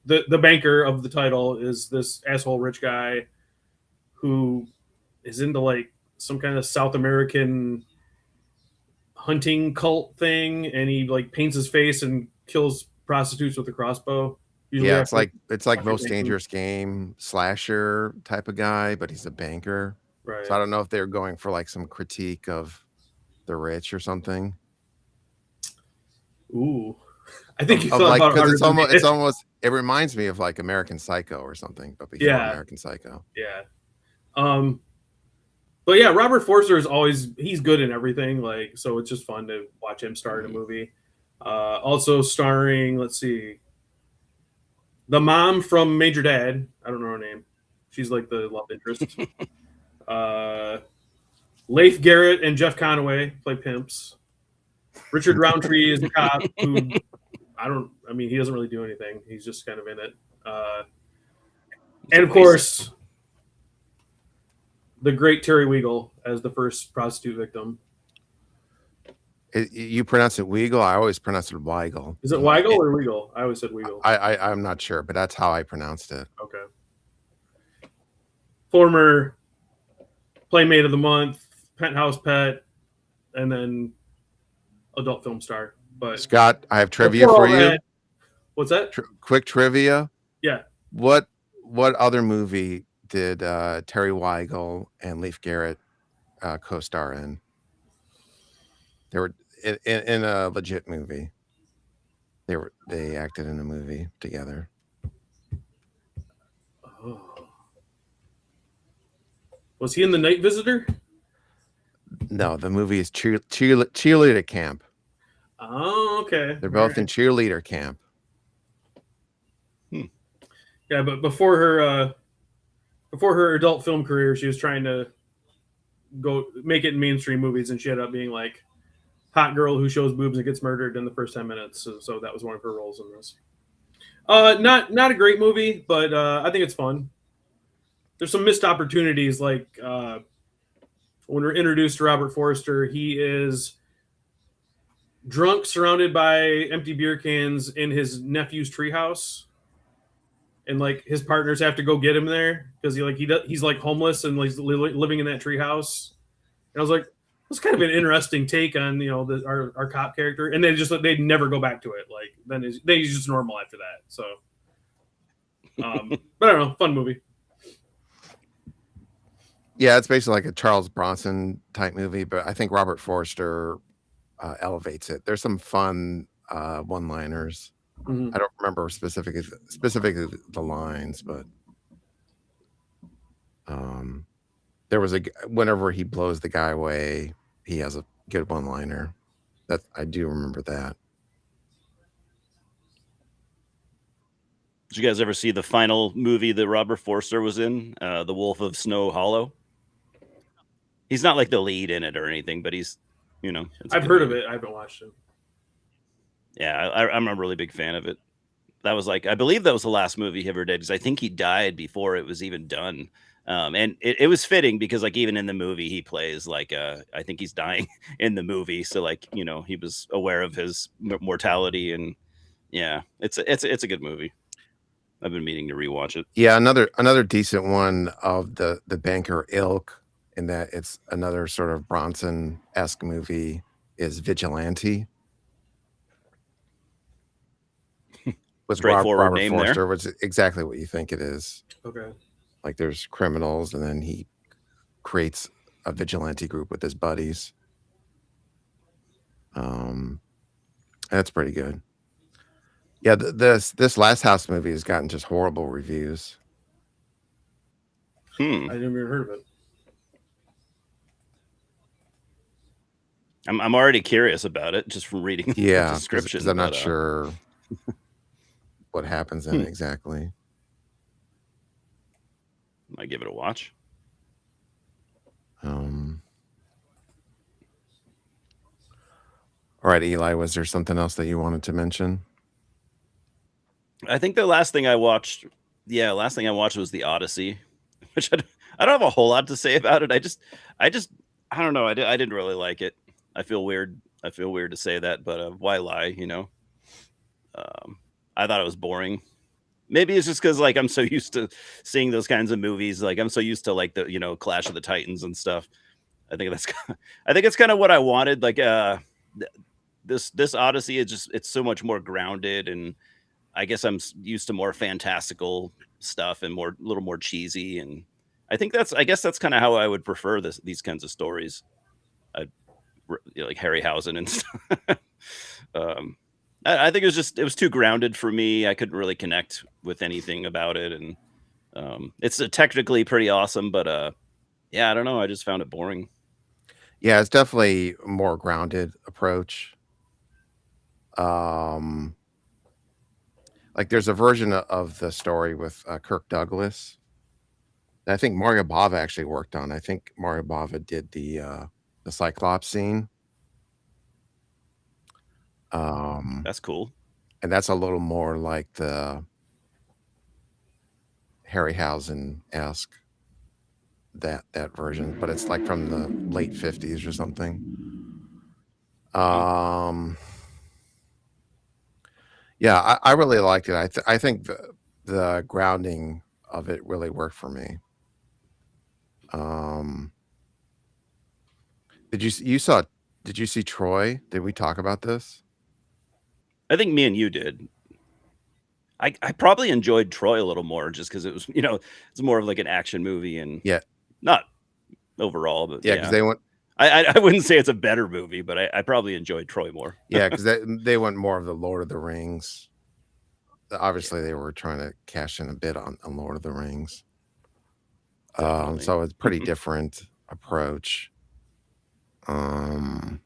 the banker of the title is this asshole rich guy who is into like some kind of South American hunting cult thing, and he like paints his face and kills prostitutes with a crossbow. Usually Yeah, after- it's like Most banking. Dangerous Game slasher type of guy, but he's a banker. Right. So I don't know if they're going for like some critique of the rich or something. Ooh. I think you Of thought like, about it because harder it's than almost it reminds me of like American Psycho or something, but before Yeah. American Psycho. Yeah. But yeah, Robert Forster is he's good in everything. Like, so it's just fun to watch him star in a movie. Also starring, let's see, the mom from Major Dad. I don't know her name. She's like the love interest. Leif Garrett and Jeff Conaway play pimps. Richard Roundtree is a cop who he doesn't really do anything. He's just kind of in it. And of course, the great Terry Weigel as the first prostitute victim. You pronounce it Weigel? I always pronounce it Weigel. Is it Weigel or Weigel? I always said Weigel. I'm not sure, but that's how I pronounced it. Okay. former Playmate of the Month, Penthouse Pet, and then adult film star. But Scott, I have trivia before for all you. that, what's that? Quick trivia. Yeah. What other movie did Terry Weigel and Leif Garrett co-star in? They were in a legit movie. They acted in a movie together. Oh. Was he in The Night Visitor? No, the movie is Cheerleader Camp. Oh, okay. They're both in cheerleader camp. Yeah, but before her adult film career, she was trying to go make it in mainstream movies, and she ended up being like hot girl who shows boobs and gets murdered in the first 10 minutes. So that was one of her roles in this. Not a great movie, but I think it's fun. There's some missed opportunities, like when we're introduced to Robert Forster, he is drunk, surrounded by empty beer cans in his nephew's treehouse, and like his partners have to go get him there because he's like homeless and like living in that treehouse. And I was like, that's kind of an interesting take on our cop character, and they never go back to it. Like then he's just normal after that. So, but I don't know, fun movie. Yeah, it's basically like a Charles Bronson type movie, but I think Robert Forster elevates it. There's some fun one-liners. Mm-hmm. I don't remember specifically the lines, but there was whenever he blows the guy away, he has a good one-liner. That I do remember that. Did you guys ever see the final movie that Robert Forster was in, The Wolf of Snow Hollow? He's not like the lead in it or anything, but he's, I've heard of it. I haven't watched it. Yeah, I'm a really big fan of it. That was like, I believe that was the last movie he ever did, because I think he died before it was even done. And it was fitting because like even in the movie he plays like I think he's dying in the movie, so like he was aware of his mortality, and yeah, it's a good movie. I've been meaning to rewatch it. Yeah, another decent one of the banker ilk, in that it's another sort of Bronson-esque movie, is Vigilante. With Straightforward Robert name Forster, there. which is exactly what you think it is. Okay. Like there's criminals, and then he creates a vigilante group with his buddies. That's pretty good. Yeah, this Last House movie has gotten just horrible reviews. I never even heard of it. I'm already curious about it just from reading the description. Because I'm not sure what happens in it exactly. Might give it a watch. All right, Eli, was there something else that you wanted to mention? I think the last thing I watched was The Odyssey, which I don't have a whole lot to say about it. I don't know. I didn't really like it. I feel weird to say that, but why lie? I thought it was boring. Maybe it's just because like I'm so used to seeing those kinds of movies. Like I'm so used to like the Clash of the Titans and stuff. I think it's kind of what I wanted. Like this Odyssey is it's so much more grounded, and I guess I'm used to more fantastical stuff and a little more cheesy. And I guess that's kind of how I would prefer these kinds of stories. Like Harryhausen and stuff. I think it was too grounded for me. I couldn't really connect with anything about it, and it's technically pretty awesome, but yeah, I don't know. I just found it boring. Yeah, it's definitely a more grounded approach. Like there's a version of the story with Kirk Douglas that I think Mario Bava actually worked on. I think Mario Bava did the Cyclops scene. That's cool. And that's a little more like the Harryhausen-esque that version, but it's like from the late 50s or something. Yeah, I really liked it. I think the grounding of it really worked for me. Um, did you saw? Did you see Troy? Did we talk about this? I think me and you did. I probably enjoyed Troy a little more just because it was, it's more of like an action movie and Yeah, not overall, but yeah, because yeah. they went. I wouldn't say it's a better movie, but I probably enjoyed Troy more. Yeah, because they went more of the Lord of the Rings. Obviously, they were trying to cash in a bit on Lord of the Rings. Definitely. So it's pretty different approach. I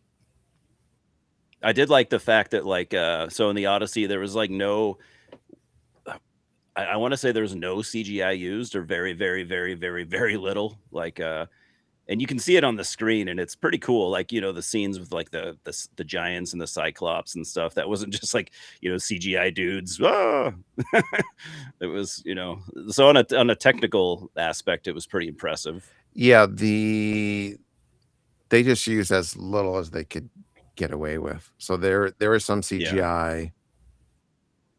did like the fact that like so in the Odyssey there was like no I want to say there's no CGI used or very, very, very, very, very little. Like and you can see it on the screen and it's pretty cool. Like, the scenes with like the giants and the cyclops and stuff. That wasn't just like, CGI dudes. Ah! It was, so on a technical aspect, it was pretty impressive. Yeah, they just used as little as they could get away with. So there is some CGI.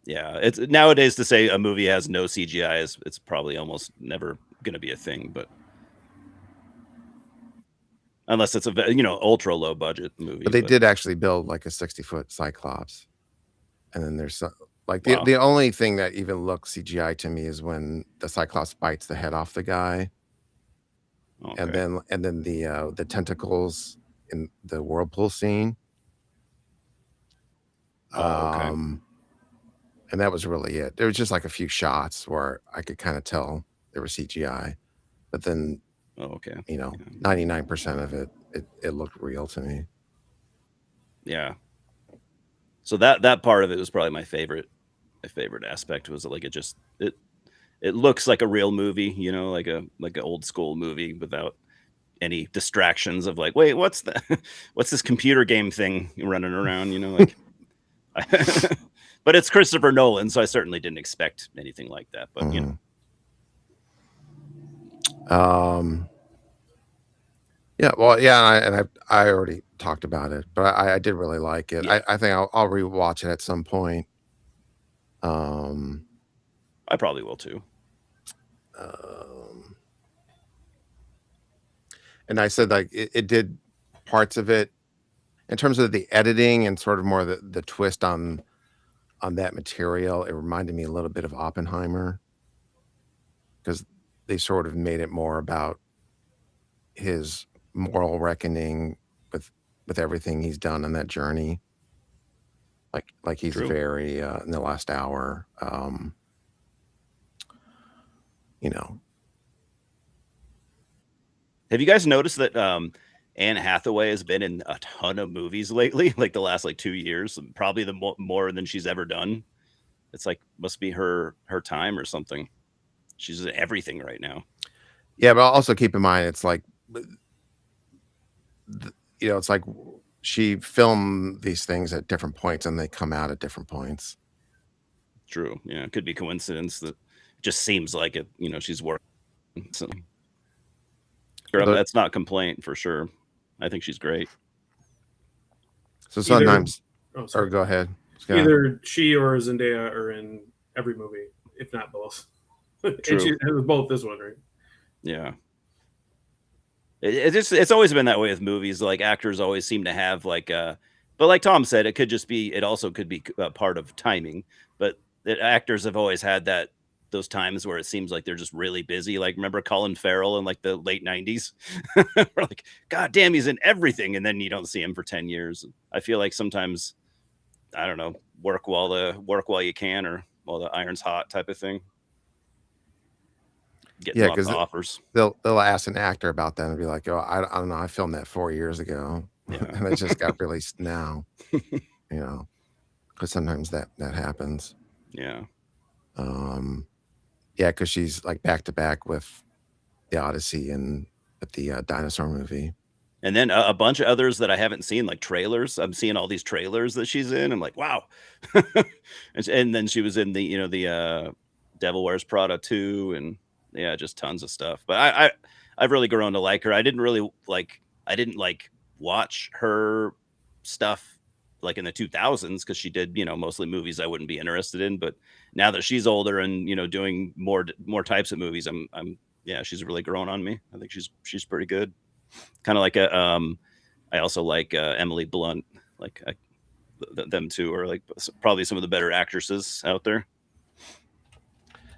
Yeah, it's nowadays to say a movie has no CGI is it's probably almost never going to be a thing, but unless it's a ultra low budget movie. But they did actually build like a 60-foot Cyclops, and then there's some, like Wow. the only thing that even looks CGI to me is when the Cyclops bites the head off the guy, Okay. and then the tentacles in the whirlpool scene. Okay. And that was really it. There was just like a few shots where I could kind of tell there was CGI, but then okay. 99% of it looked real to me. Yeah. So that part of it was probably my favorite aspect was like it looks like a real movie, like an old school movie without any distractions of like, wait, what's this computer game thing running around, like but it's Christopher Nolan, so I certainly didn't expect anything like that, but Yeah, well, yeah, I already talked about it, but I did really like it. Yeah. I think I'll rewatch it at some point. I probably will too. And I said like it did parts of it in terms of the editing and sort of more the twist on that material. It reminded me a little bit of Oppenheimer because they sort of made it more about his moral reckoning with everything he's done on that journey. Like he's True. very in the last hour. Have you guys noticed that Anne Hathaway has been in a ton of movies lately, like the last 2 years, probably the more than she's ever done. It's like must be her time or something. She's in everything right now. Yeah, but also keep in mind it's like it's like she filmed these things at different points and they come out at different points. True. Yeah, it could be coincidence that it just seems like it. She's working. So. That's not complaint for sure. I think she's great. So sometimes, or go ahead. Either she or Zendaya are in every movie, if not both. And she was both this one, right? Yeah. It's always been that way with movies. Like actors always seem to have but like Tom said, it also could be part of timing. But actors have always had those times where it seems like they're just really busy. Like remember Colin Farrell in like the late 90s? We're like, God damn, he's in everything. And then you don't see him for 10 years. I feel like sometimes, I don't know, work while you can or while the iron's hot type of thing. Yeah, because offers. They'll ask an actor about that and be like, "Oh, I don't know, I filmed that 4 years ago, and it just got released now." Because sometimes that happens. Yeah. Yeah, because she's like back to back with the Odyssey and with the dinosaur movie. And then a bunch of others that I haven't seen, like trailers. I'm seeing all these trailers that she's in. I'm like, wow. and then she was in the Devil Wears Prada 2 and yeah, just tons of stuff. But I've really grown to like her. I didn't watch her stuff like in the 2000s because she did, mostly movies I wouldn't be interested in. But now that she's older and, doing more types of movies, I'm yeah, she's really grown on me. I think she's pretty good. Kind of like a I also like Emily Blunt. Like them two are like probably some of the better actresses out there.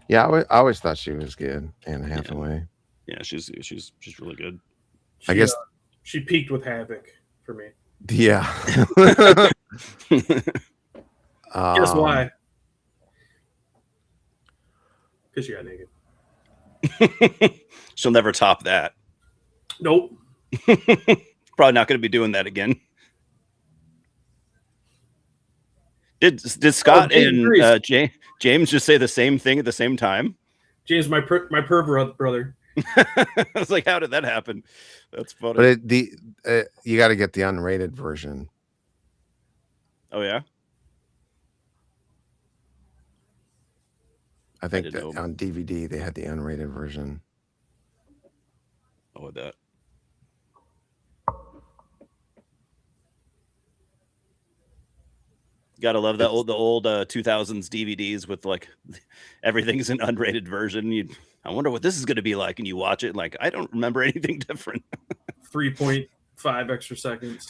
Yeah, I always thought she was good, Anne Hathaway. Yeah, she's really good. I guess she peaked with Havoc for me. Yeah. Guess why? Because she got naked. She'll never top that. Nope. Probably not going to be doing that again. Did Scott and James just say the same thing at the same time? James, my perv brother. I was like, how did that happen? That's funny. But you got to get the unrated version. Oh yeah. I think that on DVD they had the unrated version. Oh, with that. Gotta love that the old 2000s DVDs with like everything's an unrated version. I wonder what this is going to be like, and you watch it like I don't remember anything different. 3.5 extra seconds.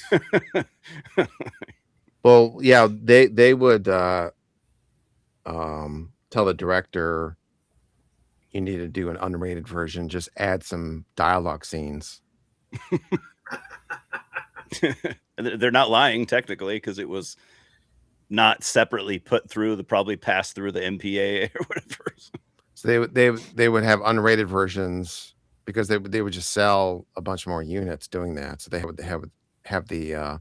Well, yeah, they would tell the director you need to do an unrated version. Just add some dialogue scenes. They're not lying technically because it was not separately put through probably passed through the MPA or whatever. So they would have unrated versions because they would just sell a bunch more units doing that. So they would have the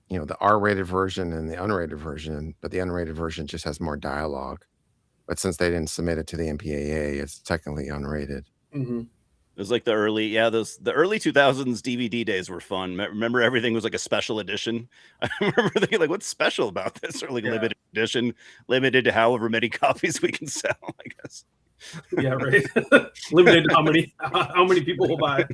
the R-rated version and the unrated version, but the unrated version just has more dialogue. But since they didn't submit it to the MPAA, it's technically unrated. Mm-hmm. It was like the early 2000s DVD days were fun. Remember, everything was like a special edition. I remember thinking, like, what's special about this? Or like limited edition, limited to however many copies we can sell, I guess. Yeah, right. Limited to how many people will buy.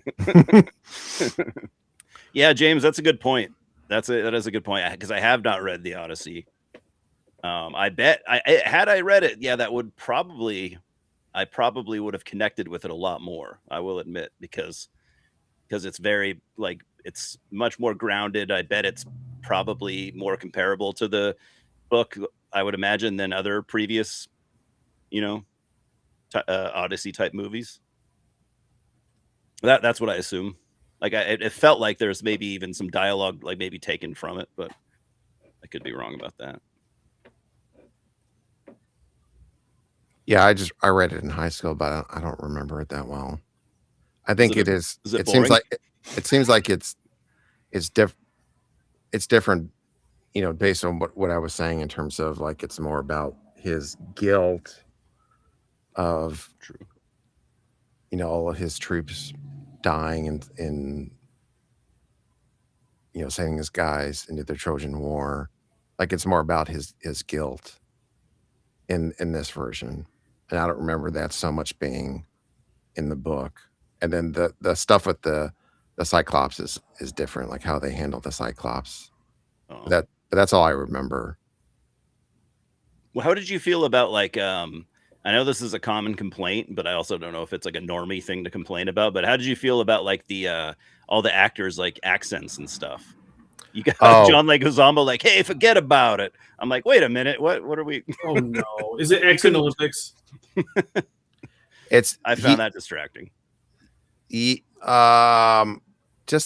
Yeah, James, that's a good point. That is a good point because I have not read the Odyssey. I bet had I read it, yeah, that would I probably would have connected with it a lot more. I will admit because it's very like it's much more grounded. I bet it's probably more comparable to the book, I would imagine, than other previous, Odyssey type movies. That's what I assume. Like it felt like there's maybe even some dialogue, like maybe taken from it, but I could be wrong about that. Yeah, I read it in high school, but I don't remember it that well. I think it is. It boring? seems like it's different, based on what I was saying in terms of like it's more about his guilt of all of his troops dying and sending his guys into the Trojan War. Like it's more about his guilt in this version. And I don't remember that so much being in the book. And then the stuff with the Cyclops is different, like how they handle the Cyclops. Oh. But that's all I remember. Well, how did you feel about like I know this is a common complaint, but I also don't know if it's like a normie thing to complain about. But how did you feel about like the all the actors like accents and stuff? You got John Leguizamo like, hey, forget about it. I'm like, wait a minute, what are we? Oh no, is it accent Olympics? I found that distracting. Just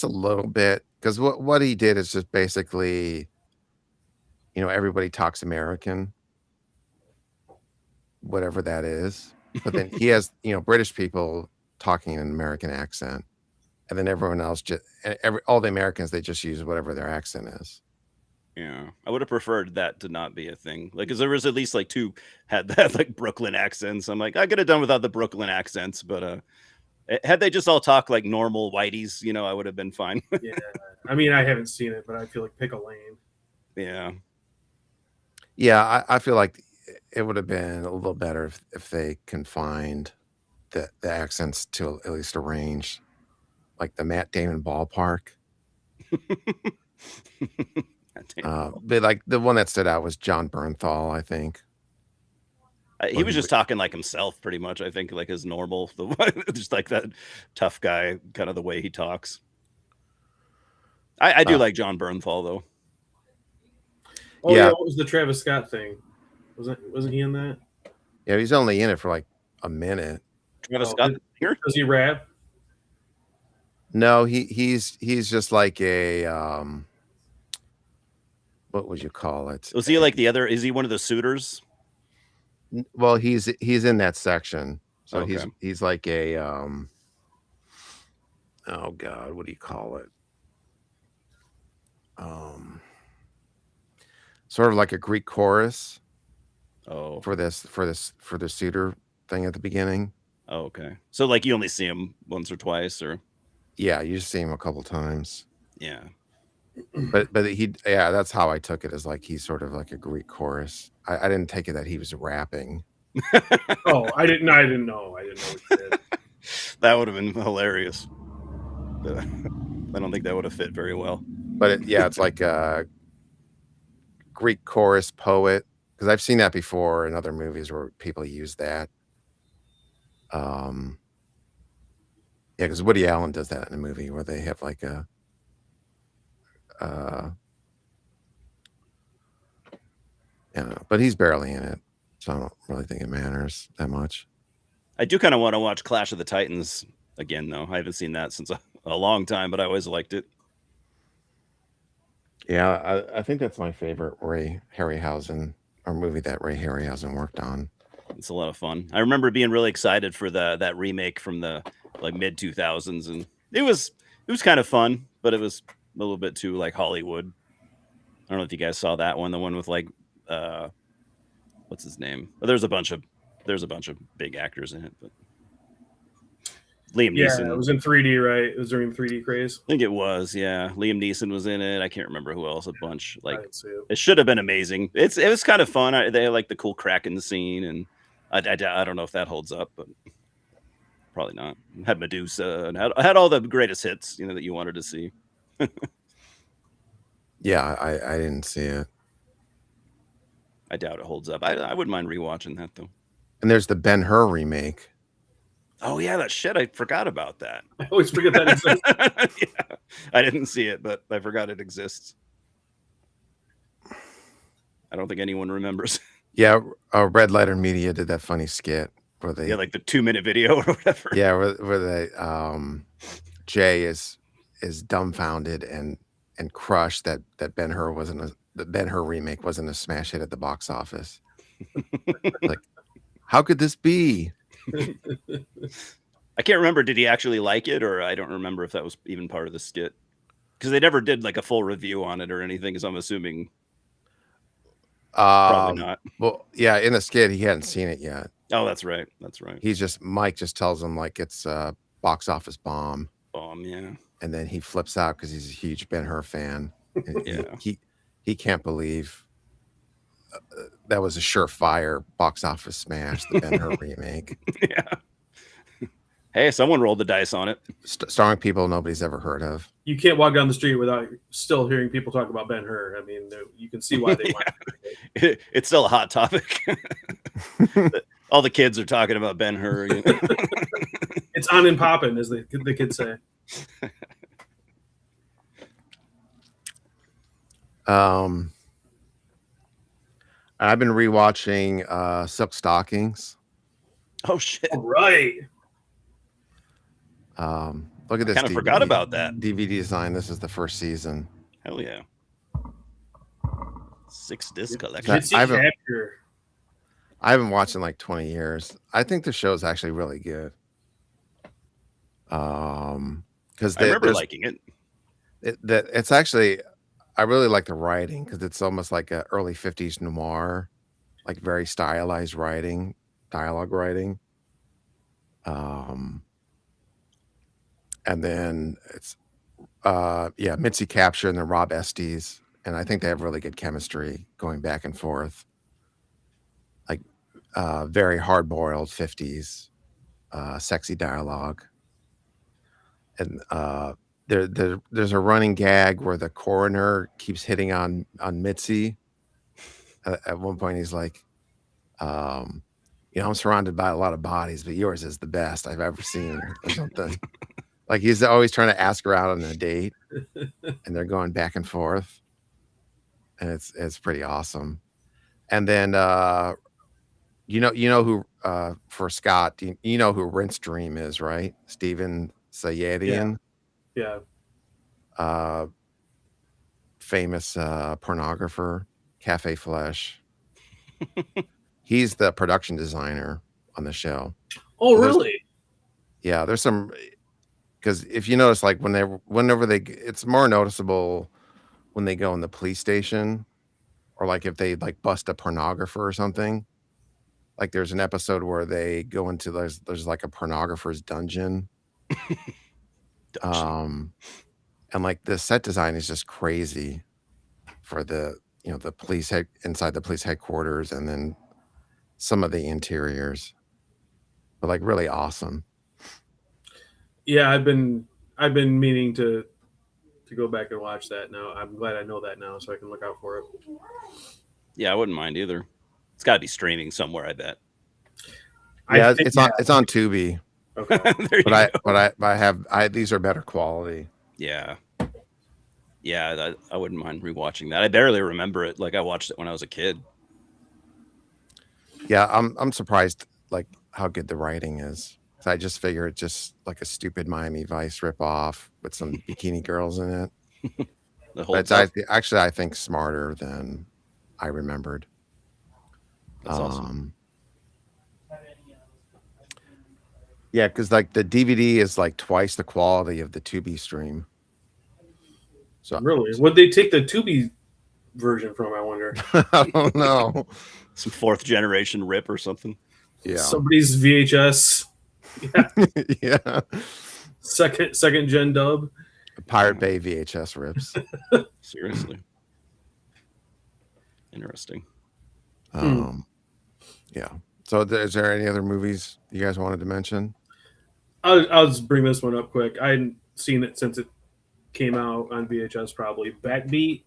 a little bit, because what he did is just basically, everybody talks American, whatever that is. But then he has, British people talking in an American accent, and then everyone else all the Americans, they just use whatever their accent is. Yeah, I would have preferred that to not be a thing. Like, because there was at least like two had that like Brooklyn accents. I'm like, I could have done without the Brooklyn accents, but had they just all talk like normal whiteys, I would have been fine. Yeah, I mean, I haven't seen it, but I feel like pick a lane. Yeah, I feel like it would have been a little better if they confined the accents to at least a range, like the Matt Damon ballpark. But like the one that stood out was John Bernthal, I think. He Well, was just talking like himself, pretty much. I think like his normal, just like that tough guy, kind of the way he talks. I do like John Bernthal though. Oh Yeah. yeah, what was the Travis Scott thing? Wasn't he in that? Yeah, he's only in it for like a minute. Travis Scott, the singer? Does he rap? No, he's just like a what would you call it? Was he like the other? Is he one of the suitors? Well, he's in that section. So Okay. he's like a oh god, what do you call it? Sort of like a Greek chorus Oh, for the suitor thing at the beginning. oh, okay. So like you only see him once or twice, or Yeah, you just see him a couple times. yeah. But that's how I took it, as like he's sort of like a Greek chorus. I didn't take it that he was rapping. Oh, I didn't know. I didn't know what he did. That would have been hilarious. But I don't think that would have fit very well. But it's like a Greek chorus poet, because I've seen that before in other movies where people use that. Yeah, because Woody Allen does that in a movie where they have like a yeah, but he's barely in it, so I don't really think it matters that much. I do kind of want to watch Clash of the Titans again, though. I haven't seen that since a long time, but I always liked it. Yeah, I think that's my favorite Ray Harryhausen, or movie that Ray Harryhausen worked on. It's a lot of fun. I remember being really excited for that remake from the like mid 2000s, and it was kind of fun, but it was a little bit too like Hollywood. I don't know if you guys saw that one, the one with like what's his name? Well, there's a bunch of big actors in it, but Liam Neeson. Yeah, it was in 3D, right? It was during 3D craze. I think it was, yeah. Liam Neeson was in it. I can't remember who else. A bunch. I Like didn't see it. it should have been amazing. It was kind of fun. They had like the cool Kraken scene, and I don't know if that holds up, but probably not. Had Medusa and had all the greatest hits, that you wanted to see. Yeah, I didn't see it. I doubt it holds up. I wouldn't mind rewatching that though. And there's the Ben-Hur remake. Oh yeah, that shit. I forgot about that. I always forget that exists. Yeah, I didn't see it, but I forgot it exists. I don't think anyone remembers. Yeah, Red Letter Media did that funny skit where they like the 2-minute video or whatever. Yeah, where they Jay is dumbfounded and crushed that Ben-Hur the Ben-Hur remake wasn't a smash hit at the box office. Like, how could this be? I can't remember. Did he actually like it, or I don't remember if that was even part of the skit, because they never did like a full review on it or anything. So I'm assuming probably not. Well, yeah, in the skit he hadn't seen it yet. Oh, that's right. That's right. Mike just tells him like it's a box office bomb. Yeah. And then he flips out because he's a huge Ben-Hur fan. Yeah. He can't believe that was a surefire box office smash, the Ben-Hur remake. Yeah. Hey, someone rolled the dice on it. Starring people nobody's ever heard of. You can't walk down the street without still hearing people talk about Ben-Hur. I mean, you can see why they went. It's still a hot topic. All the kids are talking about Ben-Hur. It's on and popping, as the kids say. I've been rewatching Silk Stockings. Oh shit! All right. Look at this. I kind of forgot about that DVD design. This is the first season. Hell yeah! 6-disc collection. I haven't watched in like 20 years. I think the show is actually really good. Because I remember liking it. It's actually, I really like the writing because it's almost like a early 50s noir, like very stylized writing, dialogue writing. And then it's Mitzi Capture and then Rob Estes, and I think they have really good chemistry going back and forth. Like very hard-boiled 50s sexy dialogue. And there's a running gag where the coroner keeps hitting on Mitzi. At one point he's like, I'm surrounded by a lot of bodies, but yours is the best I've ever seen, or something. Like he's always trying to ask her out on a date, and they're going back and forth, and it's pretty awesome. And then who for Scott, you know who Rinse Dream is, right? Steven Yeah. Sayedian, Yeah. uh, famous pornographer, Cafe Flesh. He's the production designer on the show. Oh, So really? yeah, there's some, because if you notice, like whenever it's more noticeable when they go in the police station, or like if they like bust a pornographer or something. Like there's an episode where they go into there's like a pornographer's dungeon. And like the set design is just crazy for the the inside the police headquarters, and then some of the interiors, but like really awesome. Yeah, I've been meaning to go back and watch that now. I'm glad I know that now, so I can look out for it. Yeah, I wouldn't mind either. It's got to be streaming somewhere, I bet. Yeah, it's on Tubi. Okay. but I these are better quality. Yeah. Yeah, I wouldn't mind rewatching that. I barely remember it. Like I watched it when I was a kid. Yeah, I'm surprised like how good the writing is. I just figure it's just like a stupid Miami Vice ripoff with some bikini girls in it. But actually, I think smarter than I remembered. That's awesome. Yeah, because like the DVD is like twice the quality of the Tubi stream. So really, would they take the Tubi version from? I wonder. I don't know. Some 4th generation rip or something. Yeah. Somebody's VHS. Yeah. Yeah. Second gen dub. Pirate Bay VHS rips. Seriously. Interesting. Yeah. So is there any other movies you guys wanted to mention? I'll just bring this one up quick. I hadn't seen it since it came out on VHS, probably. Backbeat.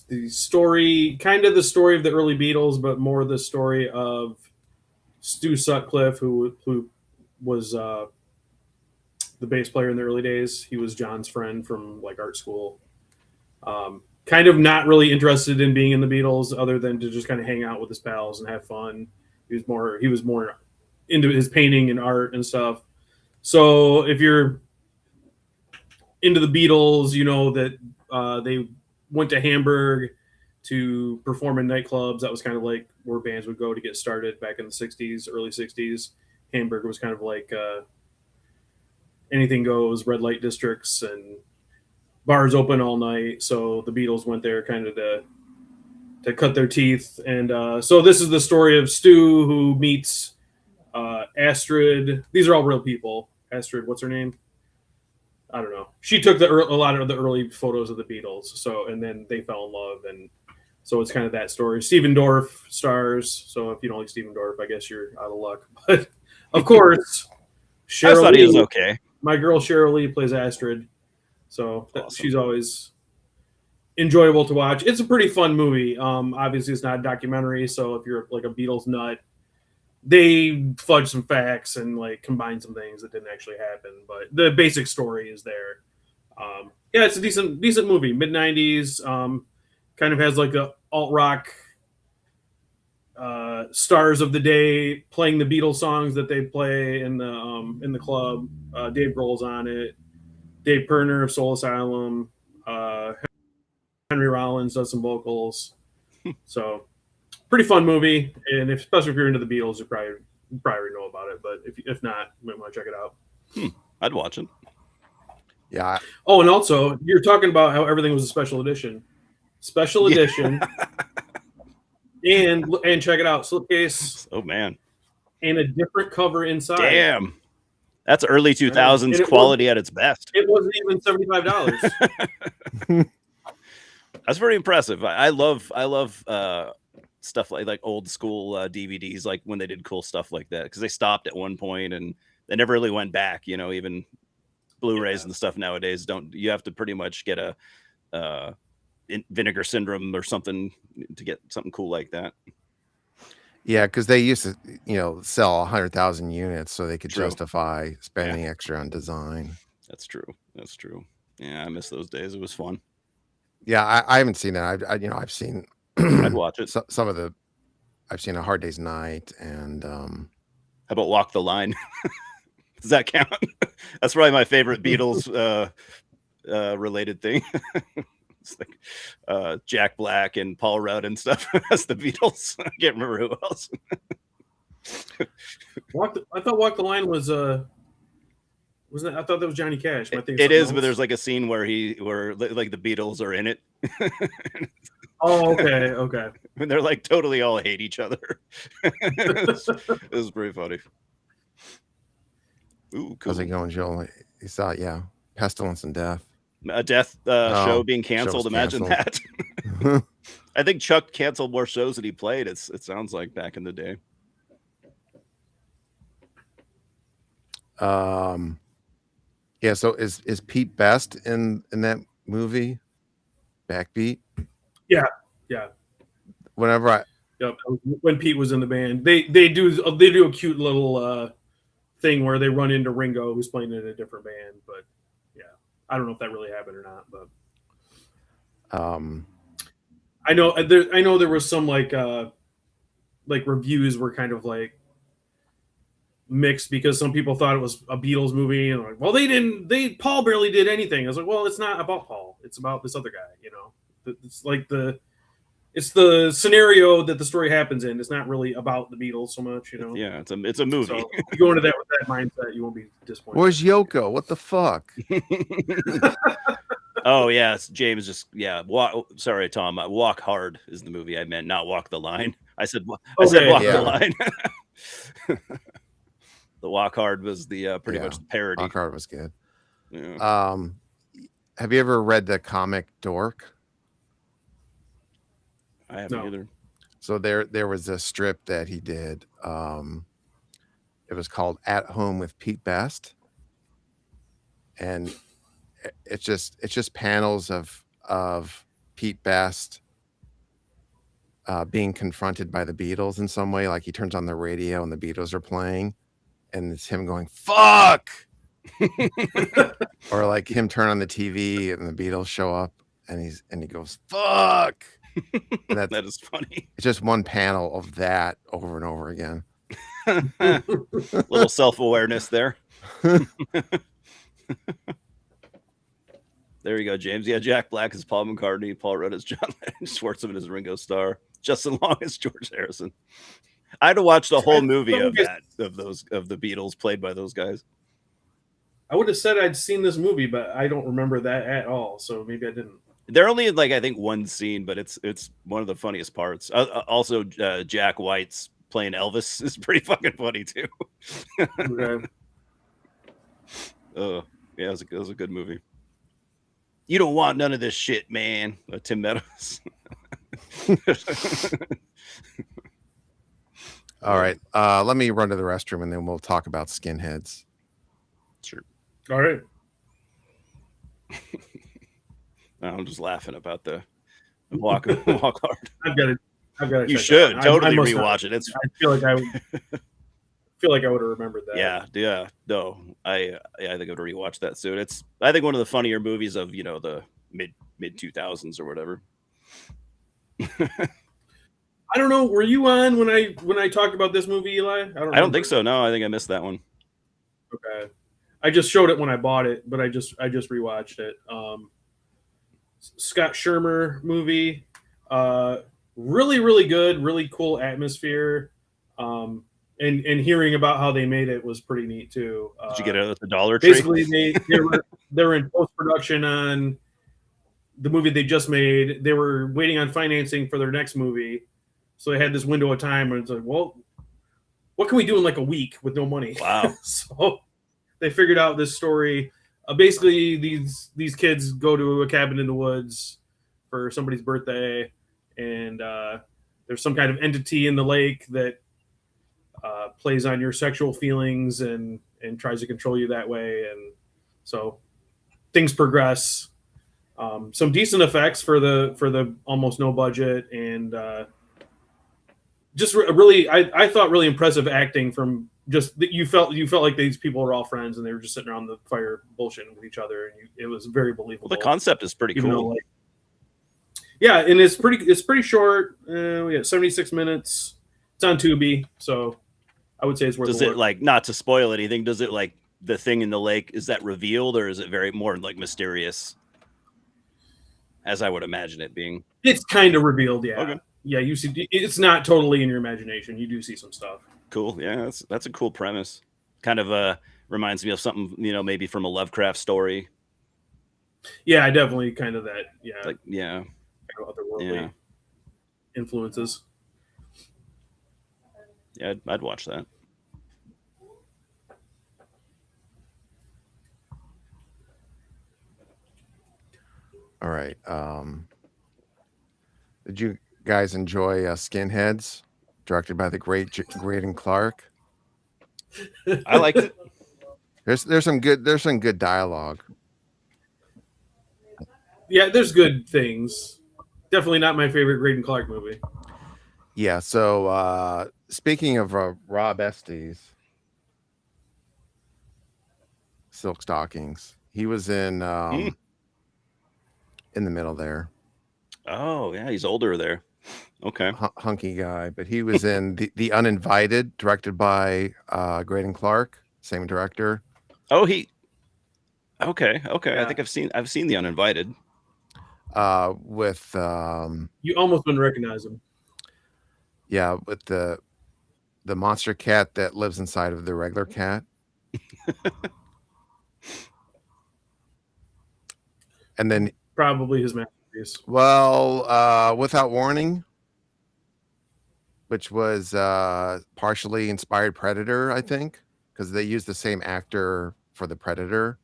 The story, kind of the story of the early Beatles, but more the story of Stu Sutcliffe, who was the bass player in the early days. He was John's friend from like art school. Kind of not really interested in being in the Beatles, other than to just kind of hang out with his pals and have fun. He was more into his painting and art and stuff. So if you're into the Beatles, you know that they went to Hamburg to perform in nightclubs. That was kind of like where bands would go to get started back in the 60s, early 60s. Hamburg was kind of like anything goes, red light districts, and bars open all night. So the Beatles went there kind of to cut their teeth. And so this is the story of Stu, who meets Astrid. These are all real people. Astrid, what's her name? I don't know. She took a lot of the early photos of the Beatles. So, and then they fell in love, and so it's kind of that story. Stephen Dorff stars. So if you don't like Stephen Dorff, I guess you're out of luck. But of course, I thought he was okay. My girl Cheryl Lee plays Astrid, so she's always enjoyable to watch. It's a pretty fun movie. Obviously, it's not a documentary, so if you're like a Beatles nut, they fudge some facts and like combine some things that didn't actually happen, but the basic story is there. Yeah, it's a decent movie. Mid-90s, kind of has like a alt rock stars of the day playing the Beatles songs that they play in the club. Dave Grohl's on it. Dave Pirner of Soul Asylum. Henry Rollins does some vocals. So pretty fun movie, and especially if you're into the Beatles, you probably know about it. But if not, you might want to check it out. I'd watch it. Yeah. Oh, and also you're talking about how everything was a special edition. Special edition. And check it out, slipcase. Oh man. And a different cover inside. Damn. That's early 2000s quality at its best. It wasn't even $75. That's very impressive. I love stuff like old school DVDs, like when they did cool stuff like that, because they stopped at one point and they never really went back. You know, even Blu-rays and stuff nowadays you have to pretty much get a Vinegar Syndrome or something to get something cool like that. Yeah, because they used to, sell 100,000 units, so they could True. justify spending extra on design. That's true. That's true. Yeah, I miss those days. It was fun. Yeah, I haven't seen that. I've seen I'd watch it. some of the. I've seen A Hard Day's Night and How about Walk the Line? Does that count? That's probably my favorite Beatles related thing. It's like Jack Black and Paul Rudd and stuff. That's the Beatles. I can't remember who else. I thought Walk the Line was wasn't that, I thought that was Johnny Cash. Am I thinking It is, something but there's else? like a scene where like the Beatles are in it. Oh, okay. And they're like totally all hate each other. It was pretty funny. Ooh, cool. how's it going, Joel? You saw it, yeah. Pestilence and Death. A death show being canceled. Imagine canceled. that. I think Chuck canceled more shows that he played. It sounds like back in the day. Yeah. So is Pete Best in that movie? Backbeat. Yeah. Whenever I Yep. When Pete was in the band, they do a cute little thing where they run into Ringo, who's playing in a different band. But yeah, I don't know if that really happened or not. But I know there was some like reviews were kind of like mixed because some people thought it was a Beatles movie and like, well, Paul barely did anything. I was like, well, it's not about Paul, it's about this other guy. It's like it's the scenario that the story happens in. It's not really about the Beatles so much. Yeah, it's a movie. So if you go into that with that mindset, you won't be disappointed. Where's Yoko? What the fuck? Oh yes, James sorry, Tom. Walk Hard is the movie I meant, not Walk the Line. I said Walk the Line. The Walk Hard was the pretty much the parody. Walk Hard was good. Yeah. Have you ever read the comic Dork? I haven't either. So there was a strip that he did. It was called At Home with Pete Best, and it's just panels of Pete Best being confronted by the Beatles in some way. Like he turns on the radio and the Beatles are playing, and it's him going "fuck," or like him turn on the TV and the Beatles show up and he goes "fuck." That is funny. It's just one panel of that over and over again. Little self-awareness there. There you go, James. Yeah, Jack Black is Paul McCartney, Paul Rudd is John Lennon, Schwartzman is Ringo Starr, Justin Long is George Harrison. I had to watch the whole movie of the Beatles played by those guys. I would have said I'd seen this movie, but I don't remember that at all. So maybe I didn't. They're only in I think one scene, but it's one of the funniest parts. Also, Jack White's playing Elvis is pretty fucking funny too. Okay. Yeah, it was a good movie. You don't want none of this shit, man. Tim Meadows. All right, let me run to the restroom and then we'll talk about Skinheads. Sure. All right. I'm just laughing about the walk hard. I've got it. You should totally rewatch it. I feel like I would have remembered that. Yeah. No, I think I would rewatch that soon. It's I think one of the funnier movies of the mid 2000s or whatever. I don't know. Were you on when I talked about this movie, Eli? I don't think so. No, I think I missed that one. Okay. I just showed it when I bought it, but I just rewatched it. Scott Shermer movie, really, really good, really cool atmosphere. And hearing about how they made it was pretty neat too. Did you get it at the Dollar Tree? Basically, they were in post production on the movie they just made. They were waiting on financing for their next movie, so they had this window of time, and it's like, well, what can we do in like a week with no money? Wow! So they figured out this story. Basically, these kids go to a cabin in the woods for somebody's birthday, and there's some kind of entity in the lake that plays on your sexual feelings and tries to control you that way. And so things progress. Some decent effects for the almost no budget, and just really, I thought really impressive acting from just that you felt like these people were all friends and they were just sitting around the fire bullshitting with each other, and it was very believable. Well, the concept is pretty even cool. though, like, yeah, and it's pretty short. We got 76 minutes. It's on Tubi, so I would say it's worth. Does it, like, not to spoil anything? Does it, like, the thing in the lake, is that revealed, or is it very more like mysterious? As I would imagine it being. It's kind of revealed, yeah. Okay. Yeah, you see, it's not totally in your imagination. You do see some stuff. Cool. Yeah, that's a cool premise. Kind of reminds me of something, maybe from a Lovecraft story. Yeah, definitely kind of that. Yeah, Like, yeah, kind of otherworldly influences. Yeah, I'd watch that. All right. Did you guys enjoy Skinheads, directed by the great Greydon Clark? I liked it. There's some good dialogue. Yeah, there's good things. Definitely not my favorite Greydon Clark movie. Yeah. So speaking of Rob Estes, Silk Stockings, he was in the middle there. Oh yeah, he's older there. Okay. Hunky guy, but he was in the Uninvited, directed by Greydon Clark, same director. Oh, okay. Yeah. I think I've seen The Uninvited. With you almost wouldn't recognize him. Yeah, with the monster cat that lives inside of the regular cat. And then probably his masterpiece. Well, Without Warning, which was partially inspired Predator, I think, because they used the same actor for the Predator.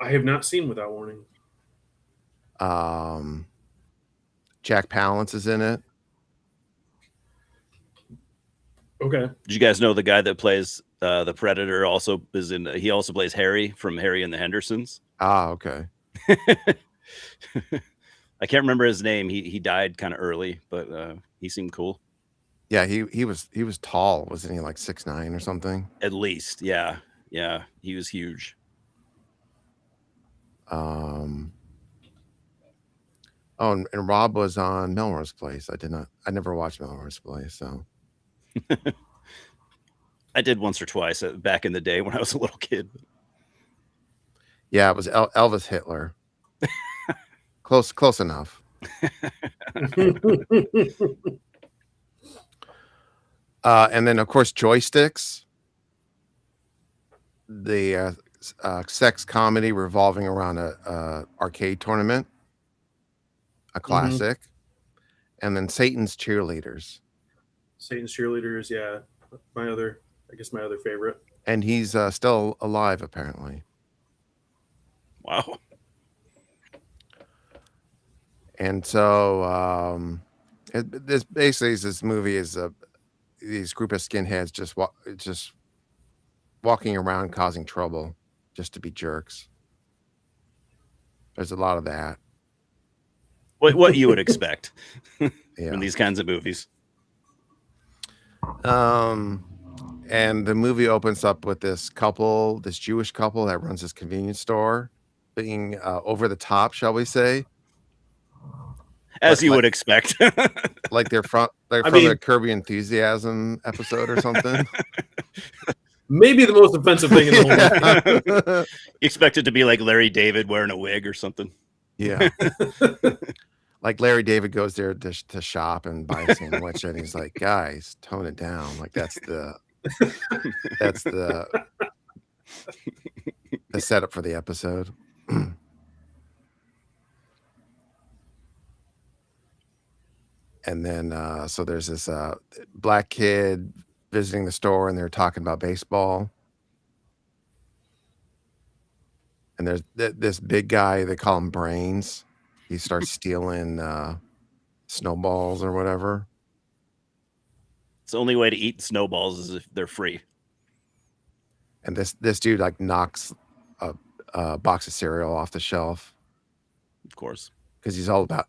I have not seen Without Warning. Jack Palance is in it. Okay. Did you guys know the guy that plays the Predator also is in? He also plays Harry from Harry and the Hendersons. Ah, okay. I can't remember his name. He died kind of early, but he seemed cool. Yeah, he was tall, wasn't he? Like 6'9" or something. At least, yeah, he was huge. Oh, and Rob was on Melrose Place. I never watched Melrose Place, so. I did once or twice back in the day when I was a little kid. Yeah, it was Elvis Hitler. Close enough. And then, of course, Joysticks, the sex comedy revolving around a arcade tournament, a classic. And then Satan's Cheerleaders. Satan's Cheerleaders, yeah, my other favorite. And he's still alive, apparently. Wow. And so this movie is these group of skinheads just walking around causing trouble just to be jerks. There's a lot of that. What you would expect Yeah. from these kinds of movies. And the movie opens up with this Jewish couple that runs this convenience store being over the top, shall we say? As you would expect. Like they're from the Curb Your Enthusiasm episode or something. Maybe the most offensive thing in the whole movie. You expect it to be like Larry David wearing a wig or something. Yeah. Like Larry David goes there to shop and buy a sandwich, and he's like, "Guys, tone it down." Like that's the setup for the episode. And then so there's this black kid visiting the store, and they're talking about baseball. And there's this big guy, they call him Brains. He starts stealing snowballs or whatever. It's the only way to eat snowballs is if they're free. And this dude like knocks a box of cereal off the shelf. Of course. Because he's all about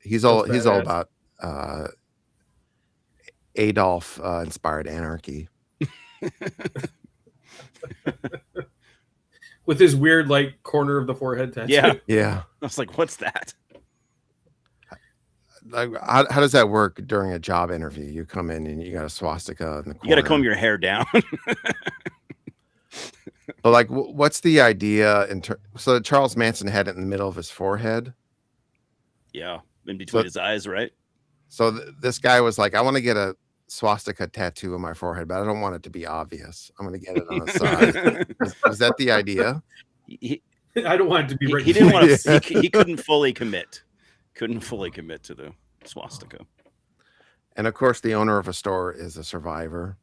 Adolf inspired anarchy. With his weird like corner of the forehead tattoo. Yeah. Yeah. I was like, what's that? Like, how does that work during a job interview? You come in and you got a swastika in the corner. You got to comb your hair down. But like, what's the idea? So Charles Manson had it in the middle of his forehead. Yeah, in between his eyes, right? So this guy was like, I want to get a swastika tattoo on my forehead, but I don't want it to be obvious. I'm going to get it on the side. Was that the idea? I don't want it to be. He didn't want to. He couldn't fully commit. Couldn't fully commit to the swastika. And of course, the owner of a store is a survivor.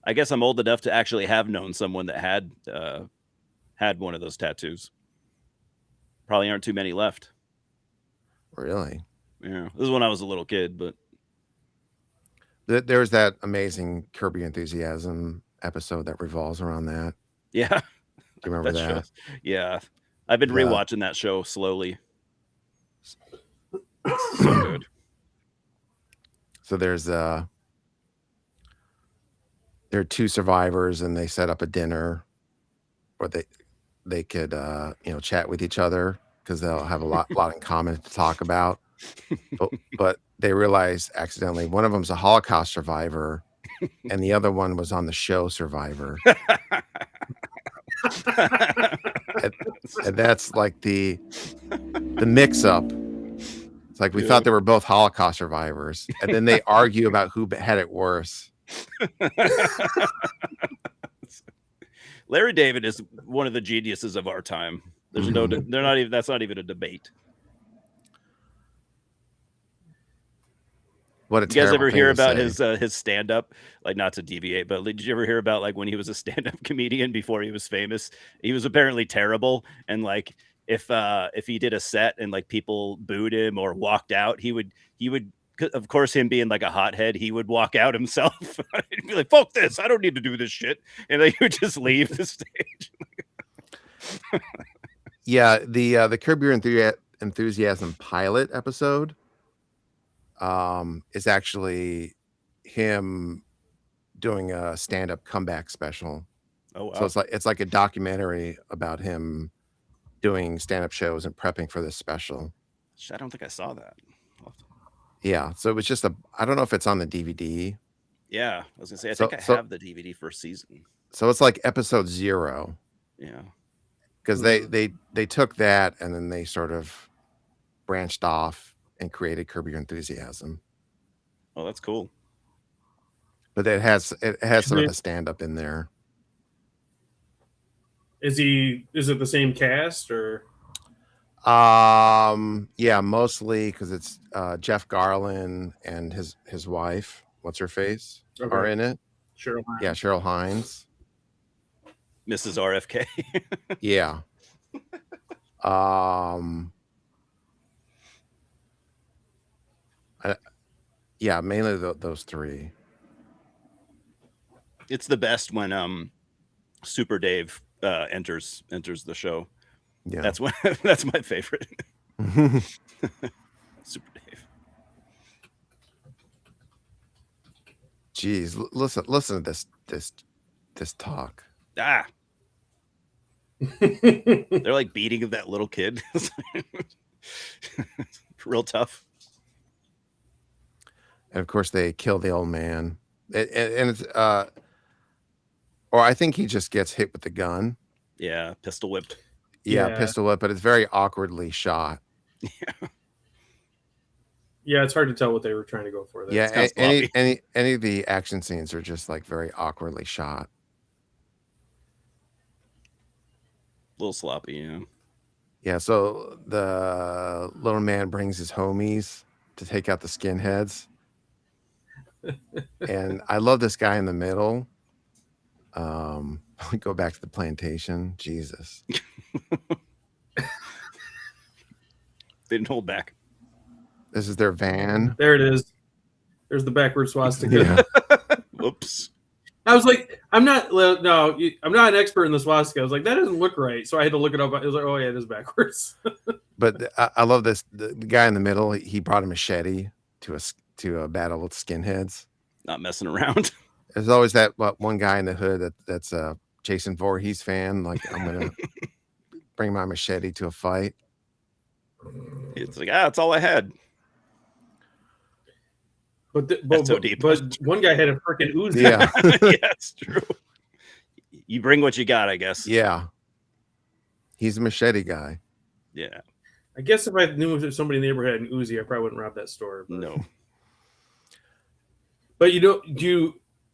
I guess I'm old enough to actually have known someone that had one of those tattoos. Probably aren't too many left. Really? Yeah, this is when I was a little kid, but there's that amazing Curb Your Enthusiasm episode that revolves around that. Yeah, do you remember that? Show, yeah, I've been rewatching that show slowly. So good. So there are two survivors, and they set up a dinner where they could chat with each other because they'll have a lot in common to talk about. But they realize accidentally one of them's a Holocaust survivor, and the other one was on the show Survivor. and that's like the mix up. It's like we thought they were both Holocaust survivors, and then they argue about who had it worse. Larry David is one of the geniuses of our time. There's that's not even a debate. What a you guys ever hear about say. his stand up? Like, not to deviate, but did you ever hear about like when he was a stand up comedian before he was famous? He was apparently terrible, and like if he did a set and like people booed him or walked out, he would of course, him being like a hothead, he would walk out himself. He'd be like, fuck this, I don't need to do this shit. And then he would just leave the stage. Yeah, the Curb Your Enthusiasm pilot episode is actually him doing a stand-up comeback special. Oh, wow. So it's like a documentary about him doing stand-up shows and prepping for this special. I don't think I saw that. Yeah, so it was just I don't know if it's on the DVD. Yeah, I was gonna say I think I have the DVD first season. So it's like episode 0. Yeah, because they took that and then they sort of branched off and created Curb Your Enthusiasm. Oh, that's cool. But it has some of the stand up in there. Is it the same cast or? Yeah, mostly because it's Jeff Garlin and his wife, what's her face, are in it. Cheryl Hines. Yeah, Cheryl Hines. Mrs. RFK. Yeah. Yeah, mainly those three. It's the best when Super Dave enters the show. Yeah, that's my favorite. Super Dave. Jeez, listen to this talk. Ah. They're like beating that little kid. Real tough. And of course they kill the old man. And it's or I think he just gets hit with the gun. Yeah, pistol whipped. Yeah, pistol whip, but it's very awkwardly shot. Yeah. Yeah, it's hard to tell what they were trying to go for there. Yeah, any of the action scenes are just like very awkwardly shot. A little sloppy, yeah. Yeah, so the little man brings his homies to take out the skinheads. And I love this guy in the middle. Go back to the plantation. Jesus. They didn't hold back. This is their van. There it is. There's the backward swastika. Whoops. I was like, I'm not an expert in the swastika. I was like, that doesn't look right. So I had to look it up. I was like, oh yeah, it is backwards. But I love this. The guy in the middle, he brought a machete to a battle with skinheads. Not messing around. There's always that one guy in the hood that's a Jason Voorhees fan. Like, I'm gonna bring my machete to a fight. It's like, that's all I had. But one guy had a freaking Uzi. Yeah. Yeah, that's true. You bring what you got, I guess. Yeah. He's a machete guy. Yeah. I guess if I knew somebody in the neighborhood had an Uzi, I probably wouldn't rob that store. But. No. But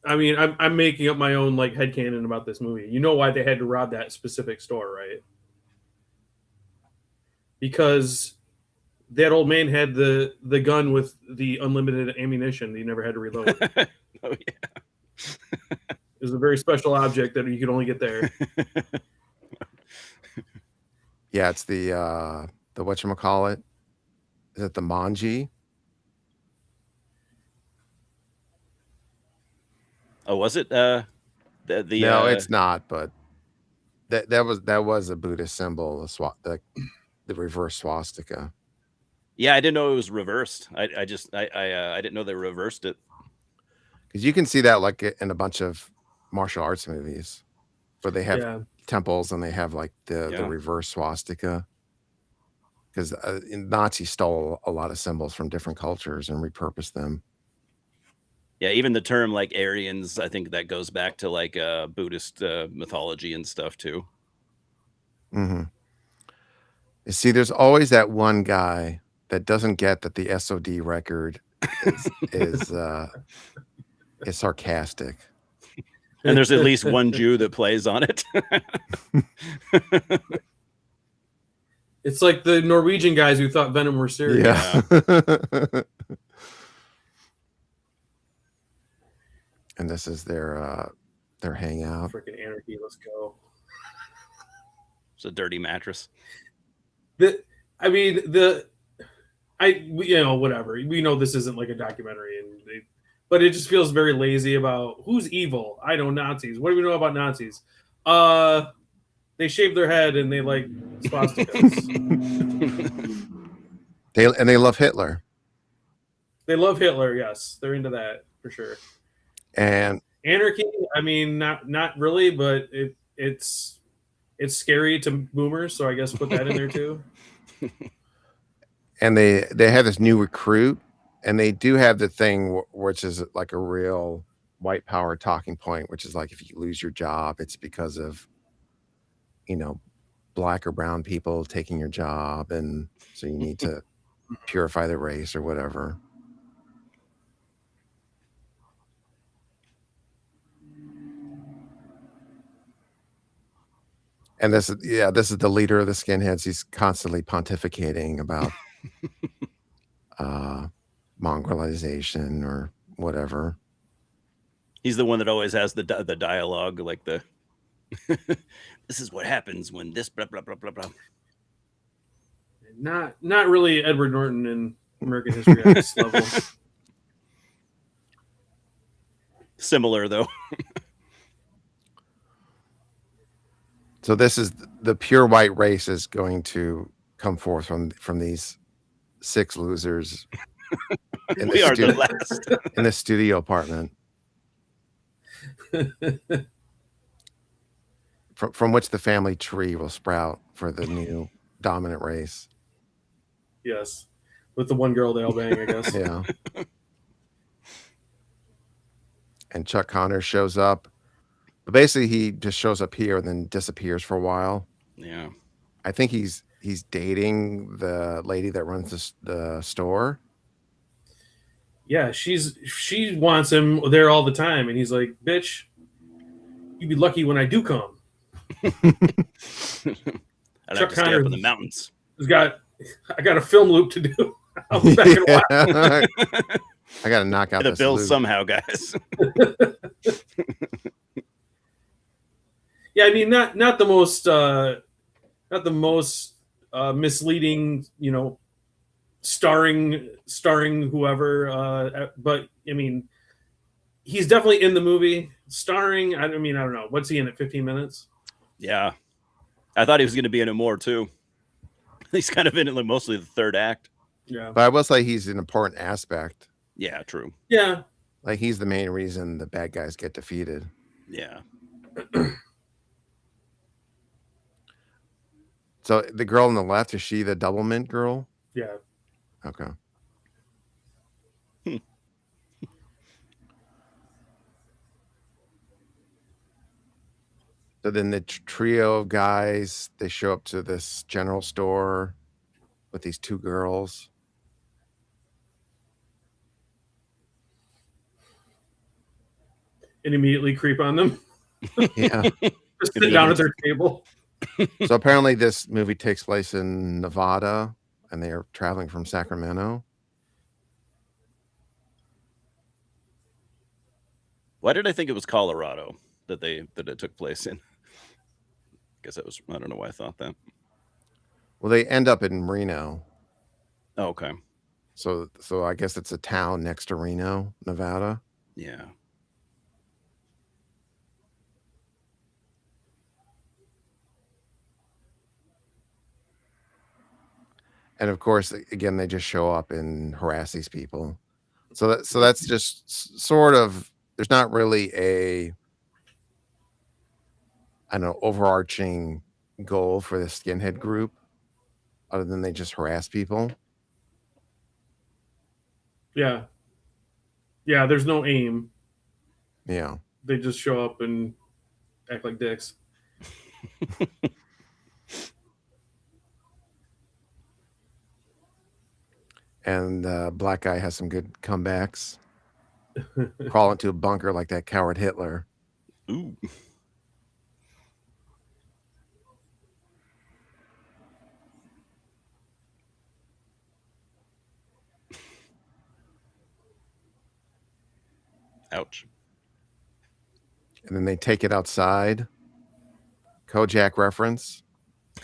I'm making up my own like headcanon about this movie. You know why they had to rob that specific store, right? Because that old man had the gun with the unlimited ammunition that you never had to reload. Oh yeah. It was a very special object that you could only get there. Yeah, it's the whatchamacallit. Is it the Manji? Oh, was it? No, it's not. But that was a Buddhist symbol, the reverse swastika. Yeah, I didn't know it was reversed. I didn't know they reversed it. Because you can see that like in a bunch of martial arts movies where they have temples and they have like the reverse swastika. Because Nazis stole a lot of symbols from different cultures and repurposed them. Yeah, even the term like Aryans, I think that goes back to like Buddhist mythology and stuff too. Mm-hmm. You see, there's always that one guy that doesn't get that the SOD record is sarcastic. And there's at least one Jew that plays on it. It's like the Norwegian guys who thought Venom were serious. Yeah. And this is their hangout. Freaking anarchy, let's go. It's a dirty mattress. Whatever. We know this isn't like a documentary, but it just feels very lazy about who's evil. I know Nazis. What do we know about Nazis? They shave their head and they like swastikas. They love Hitler. They love Hitler. Yes, they're into that for sure. And anarchy. I mean, not really, but it's scary to boomers. So I guess put that in there too. And they have this new recruit, and they do have the thing which is like a real white power talking point, which is like if you lose your job, it's because of black or brown people taking your job, and so you need to purify the race or whatever. And this is the leader of the skinheads. He's constantly pontificating about mongrelization or whatever. He's the one that always has the dialogue, like the this is what happens when this blah blah blah blah blah. Not really Edward Norton in American History X level. Similar though. So this is the pure white race is going to come forth from these 6 losers. We are the last in the studio apartment. From which the family tree will sprout for the new dominant race. Yes. With the one girl they all bang, I guess. Yeah. And Chuck Connors shows up. But basically he just shows up here and then disappears for a while. Yeah. I think he's dating the lady that runs the store. Yeah, she wants him there all the time, and he's like, "Bitch, you'd be lucky when I do come." I'd have to stay up in the mountains. I got a film loop to do. I'll be back in a while. I got to knock out the this bills loop somehow, guys. Yeah, I mean, not the most misleading, starring whoever. But I mean, he's definitely in the movie, starring. I mean, I don't know. What's he in at 15 minutes? Yeah, I thought he was going to be in it more too. He's kind of in it like mostly the third act. Yeah. But I will say he's an important aspect. Yeah, true. Yeah. Like he's the main reason the bad guys get defeated. Yeah. So the girl on the left, is she the double mint girl? Yeah. Okay. So then the trio of guys, they show up to this general store with these two girls. And immediately creep on them. Yeah. Just sit down at their table. So apparently this movie takes place in Nevada and they are traveling from Sacramento. Why did I think it was Colorado that it took place in? Guess that was, I don't know why I thought that. Well, they end up in Reno. Oh, okay. So I guess it's a town next to Reno, Nevada. Yeah. And of course, again, they just show up and harass these people. So that's just sort of, there's not really a, I don't know, overarching goal for the skinhead group other than they just harass people. Yeah. Yeah, there's no aim. Yeah. They just show up and act like dicks. And black guy has some good comebacks. Crawl into a bunker like that coward Hitler. Ooh. Ouch. And then they take it outside. Kojak reference.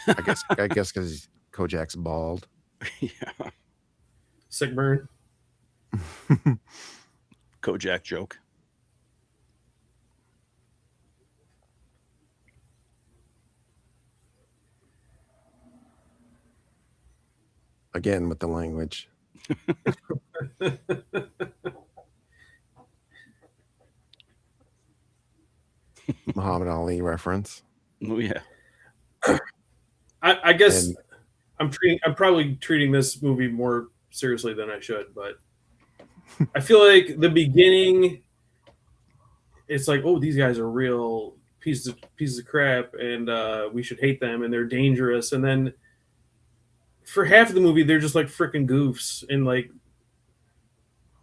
I guess because Kojak's bald. Yeah. Sick burn. Kojak joke. Again with the language. Muhammad Ali reference. Oh yeah. I guess And I'm probably treating this movie more seriously than I should, but I feel like the beginning, it's like, oh, these guys are real pieces of crap, and we should hate them, and they're dangerous. And then for half of the movie, they're just like freaking goofs and like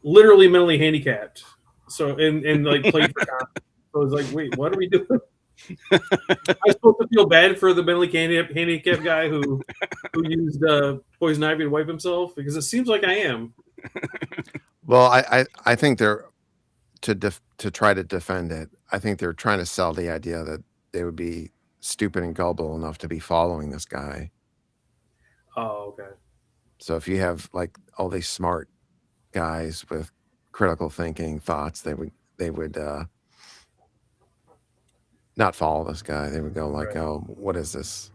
literally mentally handicapped. So and like played for comedy. So it's like, wait, what are we doing? I'm supposed to feel bad for the mentally handicapped guy who used poison ivy to wipe himself, because it seems like I am. well, I think they're to try to defend it. I think they're trying to sell the idea that they would be stupid and gullible enough to be following this guy. Oh, okay. So if you have like all these smart guys with critical thinking thoughts, they would not follow this guy. They would go like, Right. "Oh, what is this?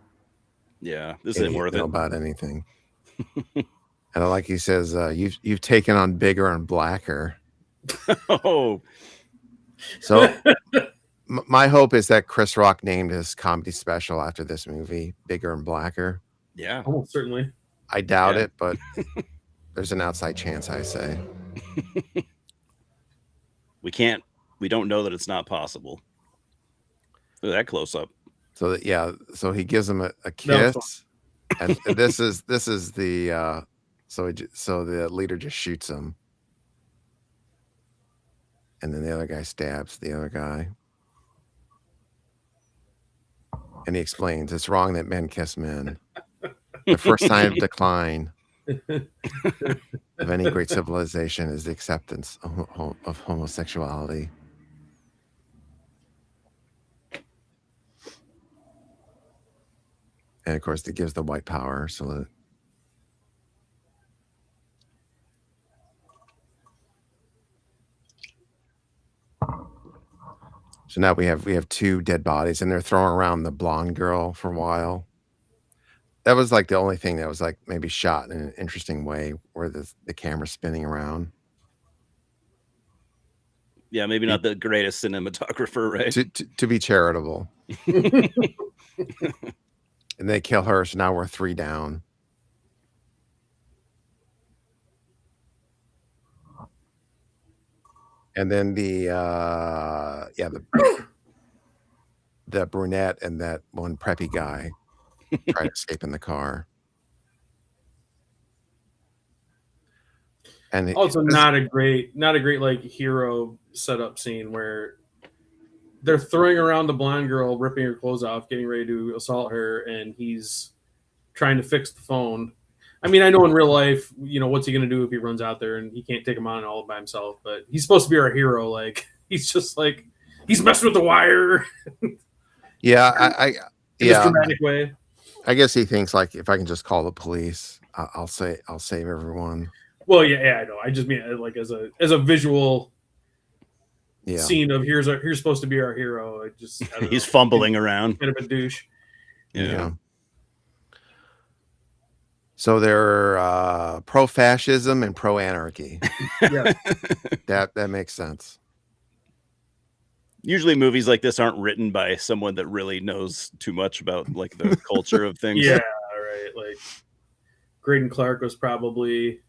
Yeah. This isn't Idiot worth know it. about anything?" And like he says, you've taken on bigger and blacker. Oh. So my hope is that Chris Rock named his comedy special after this movie, Bigger and Blacker. Yeah. Almost certainly. I doubt Yeah. it, but there's an outside chance, I say. We don't know that it's not possible. Look at that close up. So so he gives him a That was kiss, and this is the so the leader just shoots him, and then the other guy stabs the other guy, and he explains it's wrong that men kiss men. The first sign of decline of any great civilization is the acceptance of homosexuality. And of course, it gives the white power salute. So now we have 2 dead bodies, and they're throwing around the blonde girl for a while. That was, like, the only thing that was, like, maybe shot in an interesting way where the camera's spinning around. Yeah, maybe not the greatest cinematographer, right? To be charitable. And they kill her, so now we're 3 down. And then the brunette and that one preppy guy try to escape in the car. And Also, not a great like hero setup scene where they're throwing around the blonde girl, ripping her clothes off, getting ready to assault her, and he's trying to fix the phone. I mean, I know in real life, what's he going to do if he runs out there and he can't take him on all by himself? But he's supposed to be our hero. Like, he's just like, he's messing with the wire. Yeah, in this dramatic way. I guess he thinks, like, if I can just call the police, I'll save everyone. Well, yeah, I know. I just mean like as a visual scene of here's supposed to be our hero. He's fumbling around. Kind of a douche. Yeah. So they're pro-fascism and pro-anarchy. Yeah. That makes sense. Usually movies like this aren't written by someone that really knows too much about like the culture of things. Yeah, right. Like Greydon Clark was probably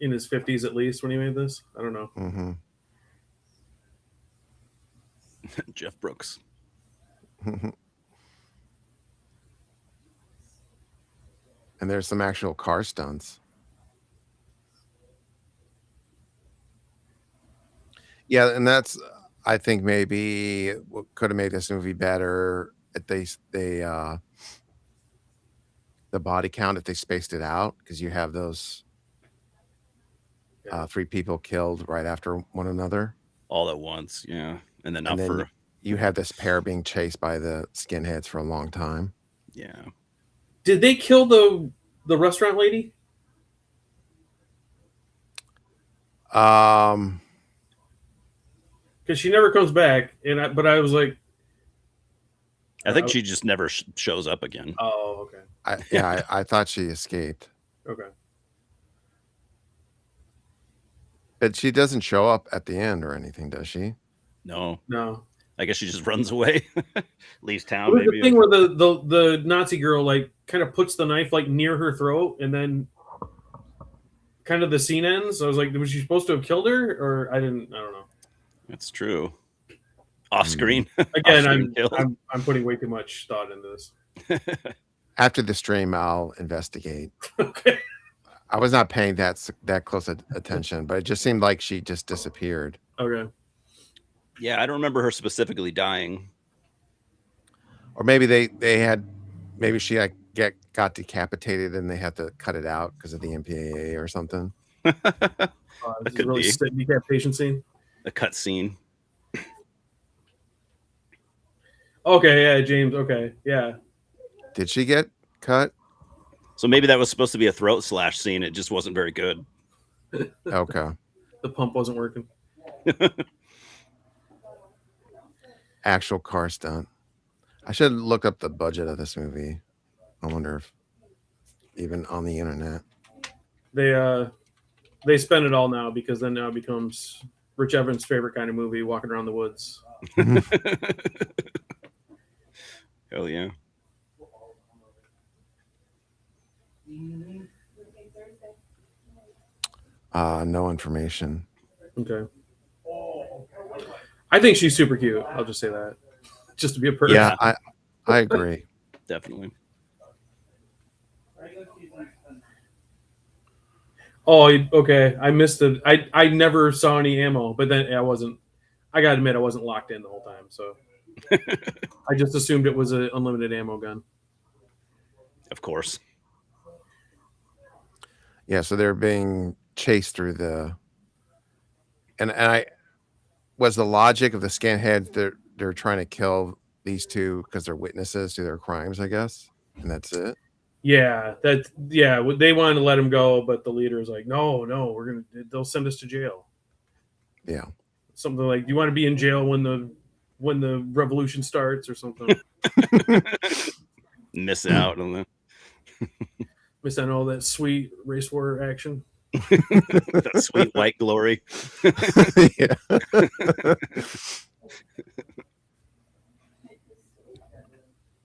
in his 50s at least when he made this. I don't know. Mm-hmm. Jeff Brooks. And there's some actual car stunts. Yeah, and that's, I think, maybe what could have made this movie better if the body count, if they spaced it out, because you have those 3 people killed right after one another. All at once, yeah. And then you have this pair being chased by the skinheads for a long time. Yeah. Did they kill the restaurant lady? Um, because she never comes back, but I was like, I think she just never shows up again. Oh, okay. I thought she escaped. Okay. But she doesn't show up at the end or anything, does she? No. I guess she just runs away, leaves town. What was maybe the thing where the Nazi girl like kind of puts the knife like near her throat, and then kind of the scene ends? I was like, was she supposed to have killed her, or I don't know. That's true. Off screen. Again, I'm putting way too much thought into this. After the stream, I'll investigate. Okay. I was not paying that close attention, but it just seemed like she just disappeared. Okay. Yeah, I don't remember her specifically dying. Or maybe maybe she got decapitated and they had to cut it out because of the MPAA or something. This is a really sick decapitation scene. A cut scene. Okay, yeah, James. Okay, yeah. Did she get cut? So maybe that was supposed to be a throat slash scene. It just wasn't very good. Okay. The pump wasn't working. Actual car stunt. I should look up the budget of this movie. I wonder if even on the internet. They spend it all now because then now it becomes Rich Evans' favorite kind of movie, walking around the woods. Hell yeah. No information. Okay. I think she's super cute. I'll just say that. Just to be a person. Yeah, I agree. Definitely. Oh, okay. I missed it. I never saw any ammo, but then I gotta admit I wasn't locked in the whole time, so I just assumed it was an unlimited ammo gun. Of course. Yeah, so they're being chased through and I was the logic of the skinheads they're trying to kill these two because they're witnesses to their crimes, I guess, and that's it. Yeah, they wanted to let him go, but the leader was like, no, they'll send us to jail. Yeah. something like, "Do you want to be in jail when the revolution starts?" or something. Miss out on the Miss out on all that sweet race war action. that sweet white glory. Yeah.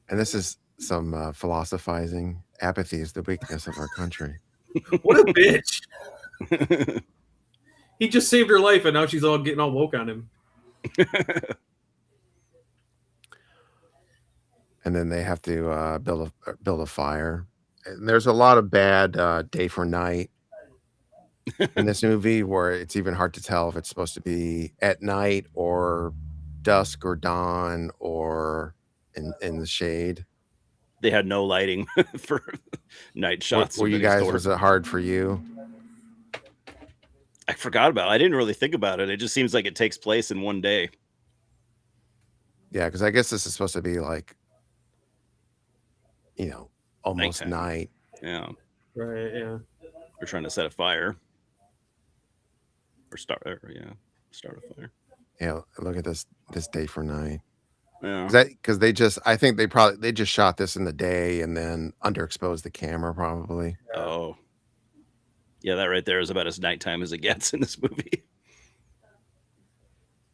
And this is some philosophizing. Apathy is the weakness of our country. What a bitch! He just saved her life, and now she's all getting all woke on him. And then they have to build a fire. And there's a lot of bad day for night in this movie, where it's even hard to tell if it's supposed to be at night or dusk or dawn or in the shade. They had no lighting for night shots. Were of you any guys? sort. Was it hard for you? I forgot about it. I didn't really think about it. It just seems like it takes place in one day. Yeah, because I guess this is supposed to be like, almost Nighttime. night. Yeah. Right, yeah. We're trying to set a fire. Or start a fire. Yeah, look at this day for night. Yeah. Because I think they just shot this in the day and then underexposed the camera probably. Oh. Yeah, that right there is about as nighttime as it gets in this movie.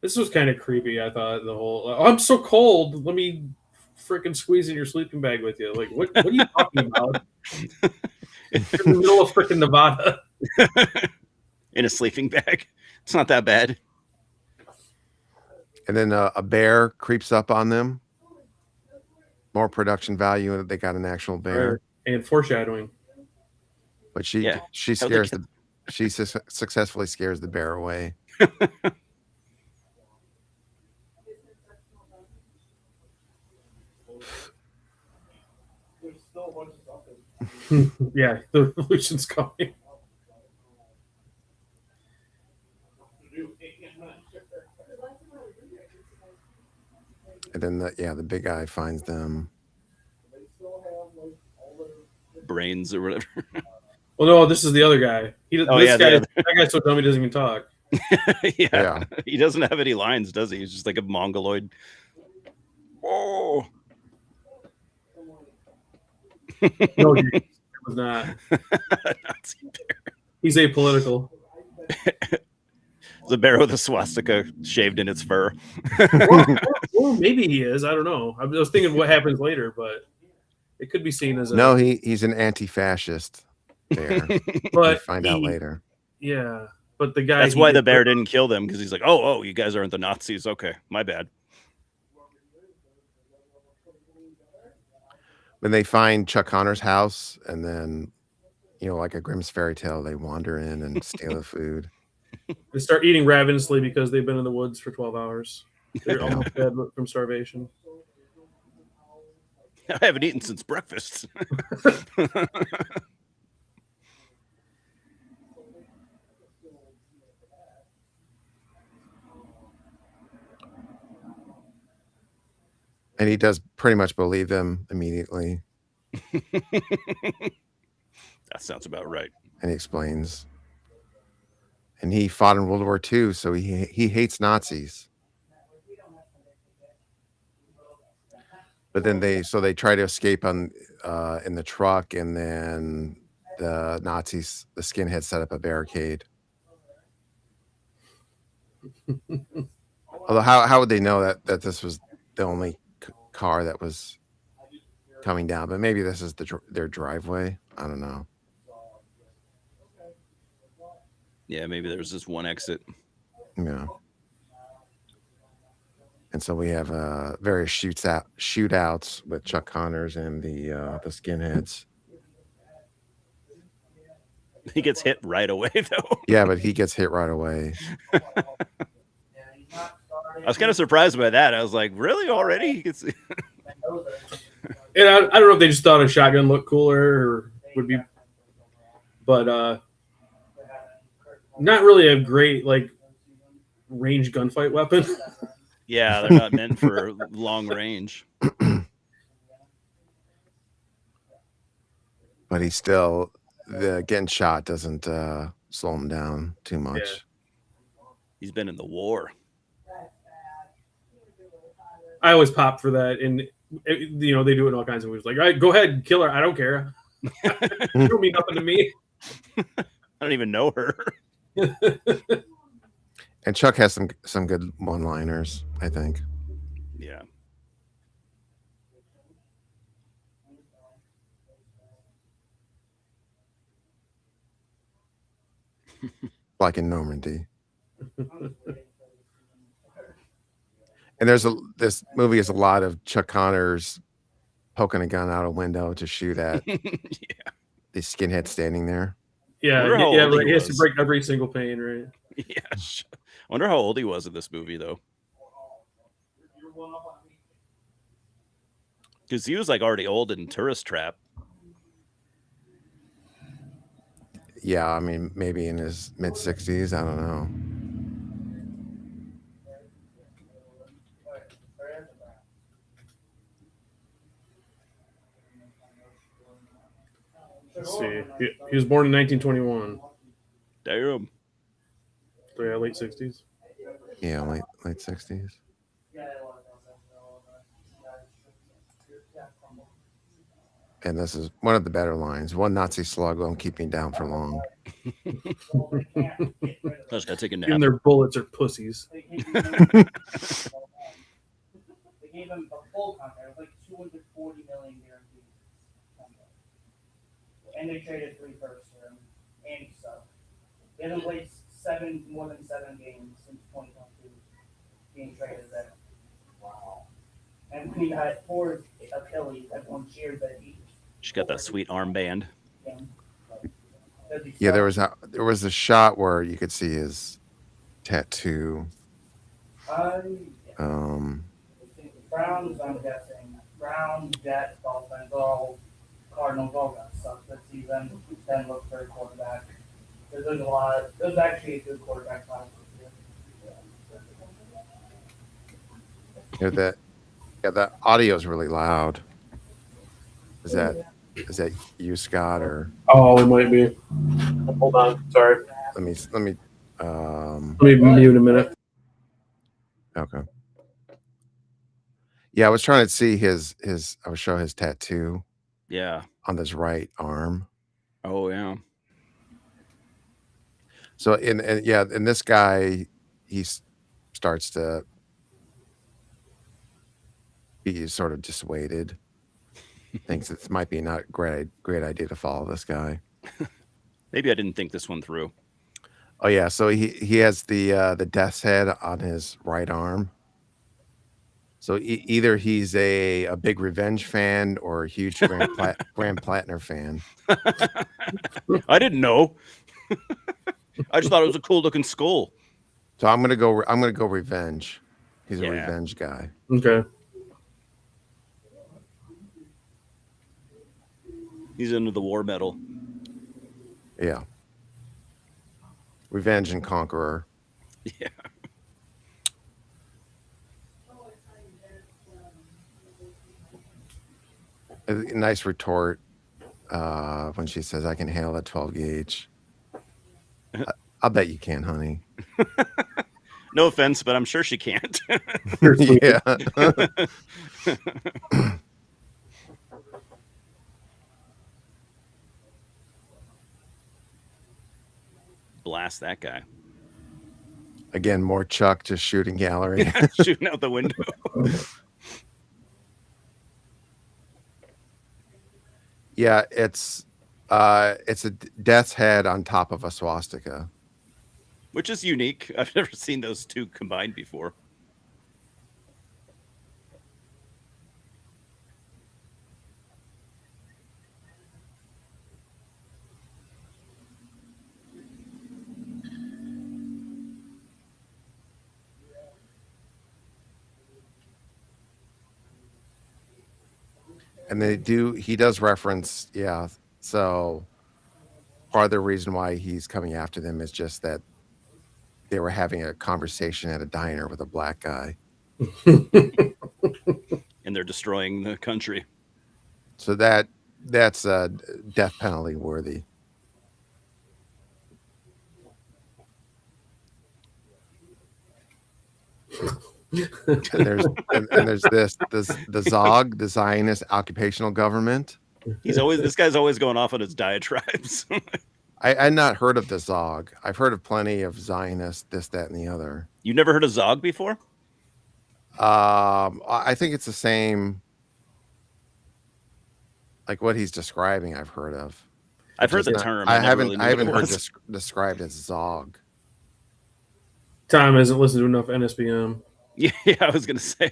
This was kind of creepy, I thought, the whole, I'm so cold, let me freaking squeeze in your sleeping bag with you. Like, what are you talking about? In the middle of freaking Nevada. In a sleeping bag. It's not that bad. And then a bear creeps up on them. More production value, and they got an actual bear. And foreshadowing. But she scares she successfully scares the bear away. Yeah, the revolution's coming. And then the big guy finds them. Brains or whatever. Well, no, this is the other guy. That guy's so dumb he doesn't even talk. Yeah. He doesn't have any lines, does he? He's just like a mongoloid. Whoa. No, dude, it was not. Nazi bear. He's apolitical. It's a bear with a swastika shaved in its fur. Well, maybe he is. I don't know. I was thinking what happens later, but it could be seen as No, he's an anti-fascist bear. But find out later. Yeah, but the guy. That's why the bear didn't kill them, because he's like, oh, you guys aren't the Nazis. Okay, my bad. When they find Chuck Connor's house, and then, like a Grimm's fairy tale, they wander in and steal the food. They start eating ravenously because they've been in the woods for 12 hours. They're almost dead from starvation. I haven't eaten since breakfast. And he does pretty much believe them immediately. That sounds about right. And he explains. And he fought in World War II, so he hates Nazis. But then they try to escape in the truck, and then the Nazis, the skinheads, set up a barricade. Although how would they know that this was the only car that was coming down? But maybe this is their driveway. I don't know. Yeah, maybe there's this one exit. Yeah. And so we have various shootouts with Chuck Connors and the skinheads. He gets hit right away, though. Yeah, but he gets hit right away. I was kind of surprised by that. I was like, really? Already? And I don't know if they just thought a shotgun looked cooler or would be, but not really a great range gunfight weapon. Yeah, they're not meant for long range. But he's still, getting shot doesn't slow him down too much. Yeah. He's been in the war. I always pop for that, and they do it in all kinds of movies. Like, all right, go ahead, kill her. I don't care. It don't mean nothing to me. I don't even know her. And Chuck has some good one-liners, I think. Yeah. Like in Normandy. And this movie is a lot of Chuck Connors poking a gun out a window to shoot at Yeah. the skinhead standing there. Yeah, Wonder how yeah, old right. he He has to was. break every single pane, right? Yeah. I wonder how old he was in this movie, though. Because he was like already old in Tourist Trap. Yeah, I mean, maybe in his mid-60s. I don't know. Let's see. He was born in 1921. Damn. So yeah, late 60s. Yeah, late 60s. And this is one of the better lines. One Nazi slug won't keep me down for long. I just gotta take a nap. Even their bullets are pussies. They gave him a full contract. It was like 240 million guaranteed. And they traded 3 firsts for him. And he sucked. They haven't played more than 7 games since 2022. Being traded there. Wow. And he had 4 Achilles. Everyone cheered that he. She got that sweet armband. Yeah, there was a shot where you could see his tattoo. Browns, I'm guessing. Browns, Jets, Dolphins, all Cardinals, all got sucked this season. Then look for a quarterback. There's a lot. There's actually a good quarterback class this year. The audio is really loud. Is that you, Scott, or? Oh, it might be. Hold on. Sorry. Let me. Let me mute a minute. Okay. Yeah, I was trying to see his. I would show his tattoo. Yeah. On his right arm. Oh yeah. So in this guy, he starts to be sort of dissuaded. Thinks it might be not a great idea to follow this guy. Maybe I didn't think this one through. Oh yeah, so he has the death's head on his right arm. So either he's a big Revenge fan or a huge Graham Plattner fan. I didn't know. I just thought it was a cool looking skull. So I'm gonna go Revenge. He's a Revenge guy. Okay. He's into the war metal. Yeah. Revenge and Conqueror. Yeah. A nice retort when she says, "I can handle that 12 gauge." I'll bet you can, honey. No offense, but I'm sure she can't. Yeah. Blast that guy. Again, more Chuck just shooting gallery. Shooting out the window. Yeah, it's a death's head on top of a swastika. Which is unique. I've never seen those two combined before. And he does reference, so part of the reason why he's coming after them is just that they were having a conversation at a diner with a black guy. And they're destroying the country. So that's death penalty worthy. And there's the Zog, the Zionist Occupational Government. This guy's always going off on his diatribes. I'd not heard of the Zog. I've heard of plenty of Zionists, this, that, and the other. You never heard of Zog before? I think it's the same, like what he's describing. I've heard of. I've heard Just the not- term. I never haven't. really knew I what it haven't heard was. described as Zog. Tom hasn't listened to enough NSBM. Yeah, I was gonna say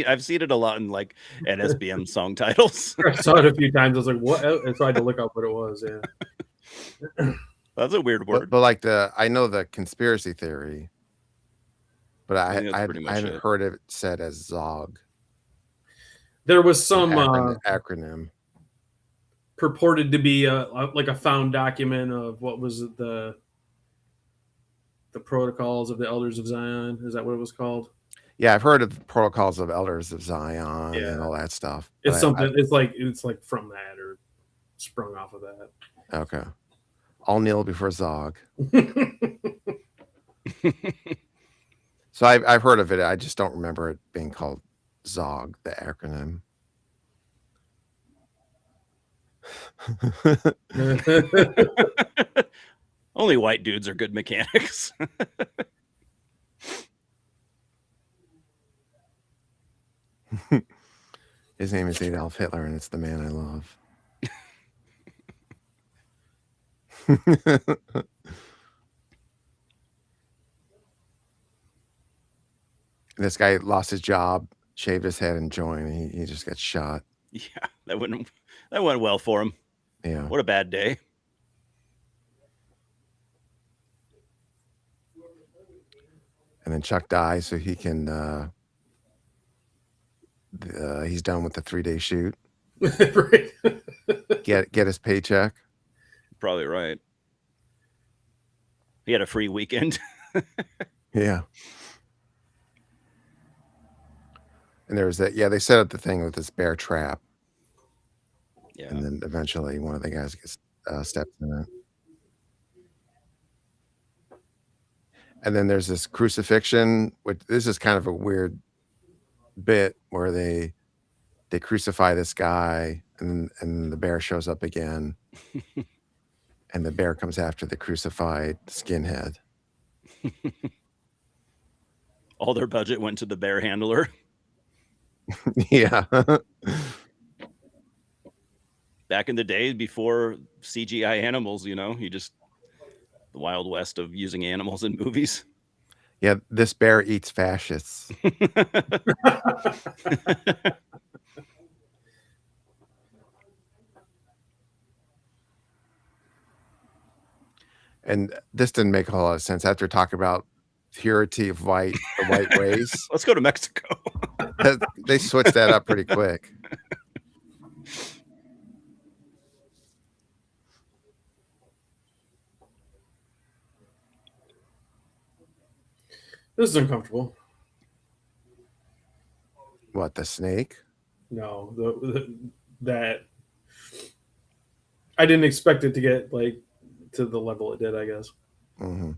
I've seen it a lot in like NSBM song titles. I saw it a few times. I was like, "What?" And so I had to look up what it was. Yeah. That's a weird word. But like I know the conspiracy theory, but I think that's pretty much haven't it. heard it said as Zog. There was some acronym. purported to be like a found document of what was it, the protocols of the Elders of Zion. Is that what it was called? Yeah, I've heard of the protocols of Elders of Zion Yeah. and all that stuff. It's but something. It's like from that or sprung off of that. Okay. I'll kneel before Zog. So I've heard of it. I just don't remember it being called Zog, the acronym. Only white dudes are good mechanics. His name is Adolf Hitler, and it's the man I love. This guy lost his job, shaved his head, and joined. And he just got shot. Yeah, that went well for him. Yeah. What a bad day. And then Chuck dies, so he can. He's done with the 3-day shoot. Right. Get his paycheck. Probably right. He had a free weekend. Yeah. And there was that. Yeah, they set up the thing with this bear trap. Yeah. And then eventually one of the guys gets steps in it. And then there's this crucifixion, which this is kind of a weird bit where they crucify this guy and the bear shows up again. And the bear comes after the crucified skinhead. All their budget went to the bear handler. Yeah. Back in the day before CGI animals, the Wild West of using animals in movies. Yeah, this bear eats fascists. And this didn't make a whole lot of sense after talking about purity of the white race. Let's go to Mexico. They switched that up pretty quick. This is uncomfortable. What, the snake? No, that I didn't expect it to get like to the level it did, I guess. Mm-hmm.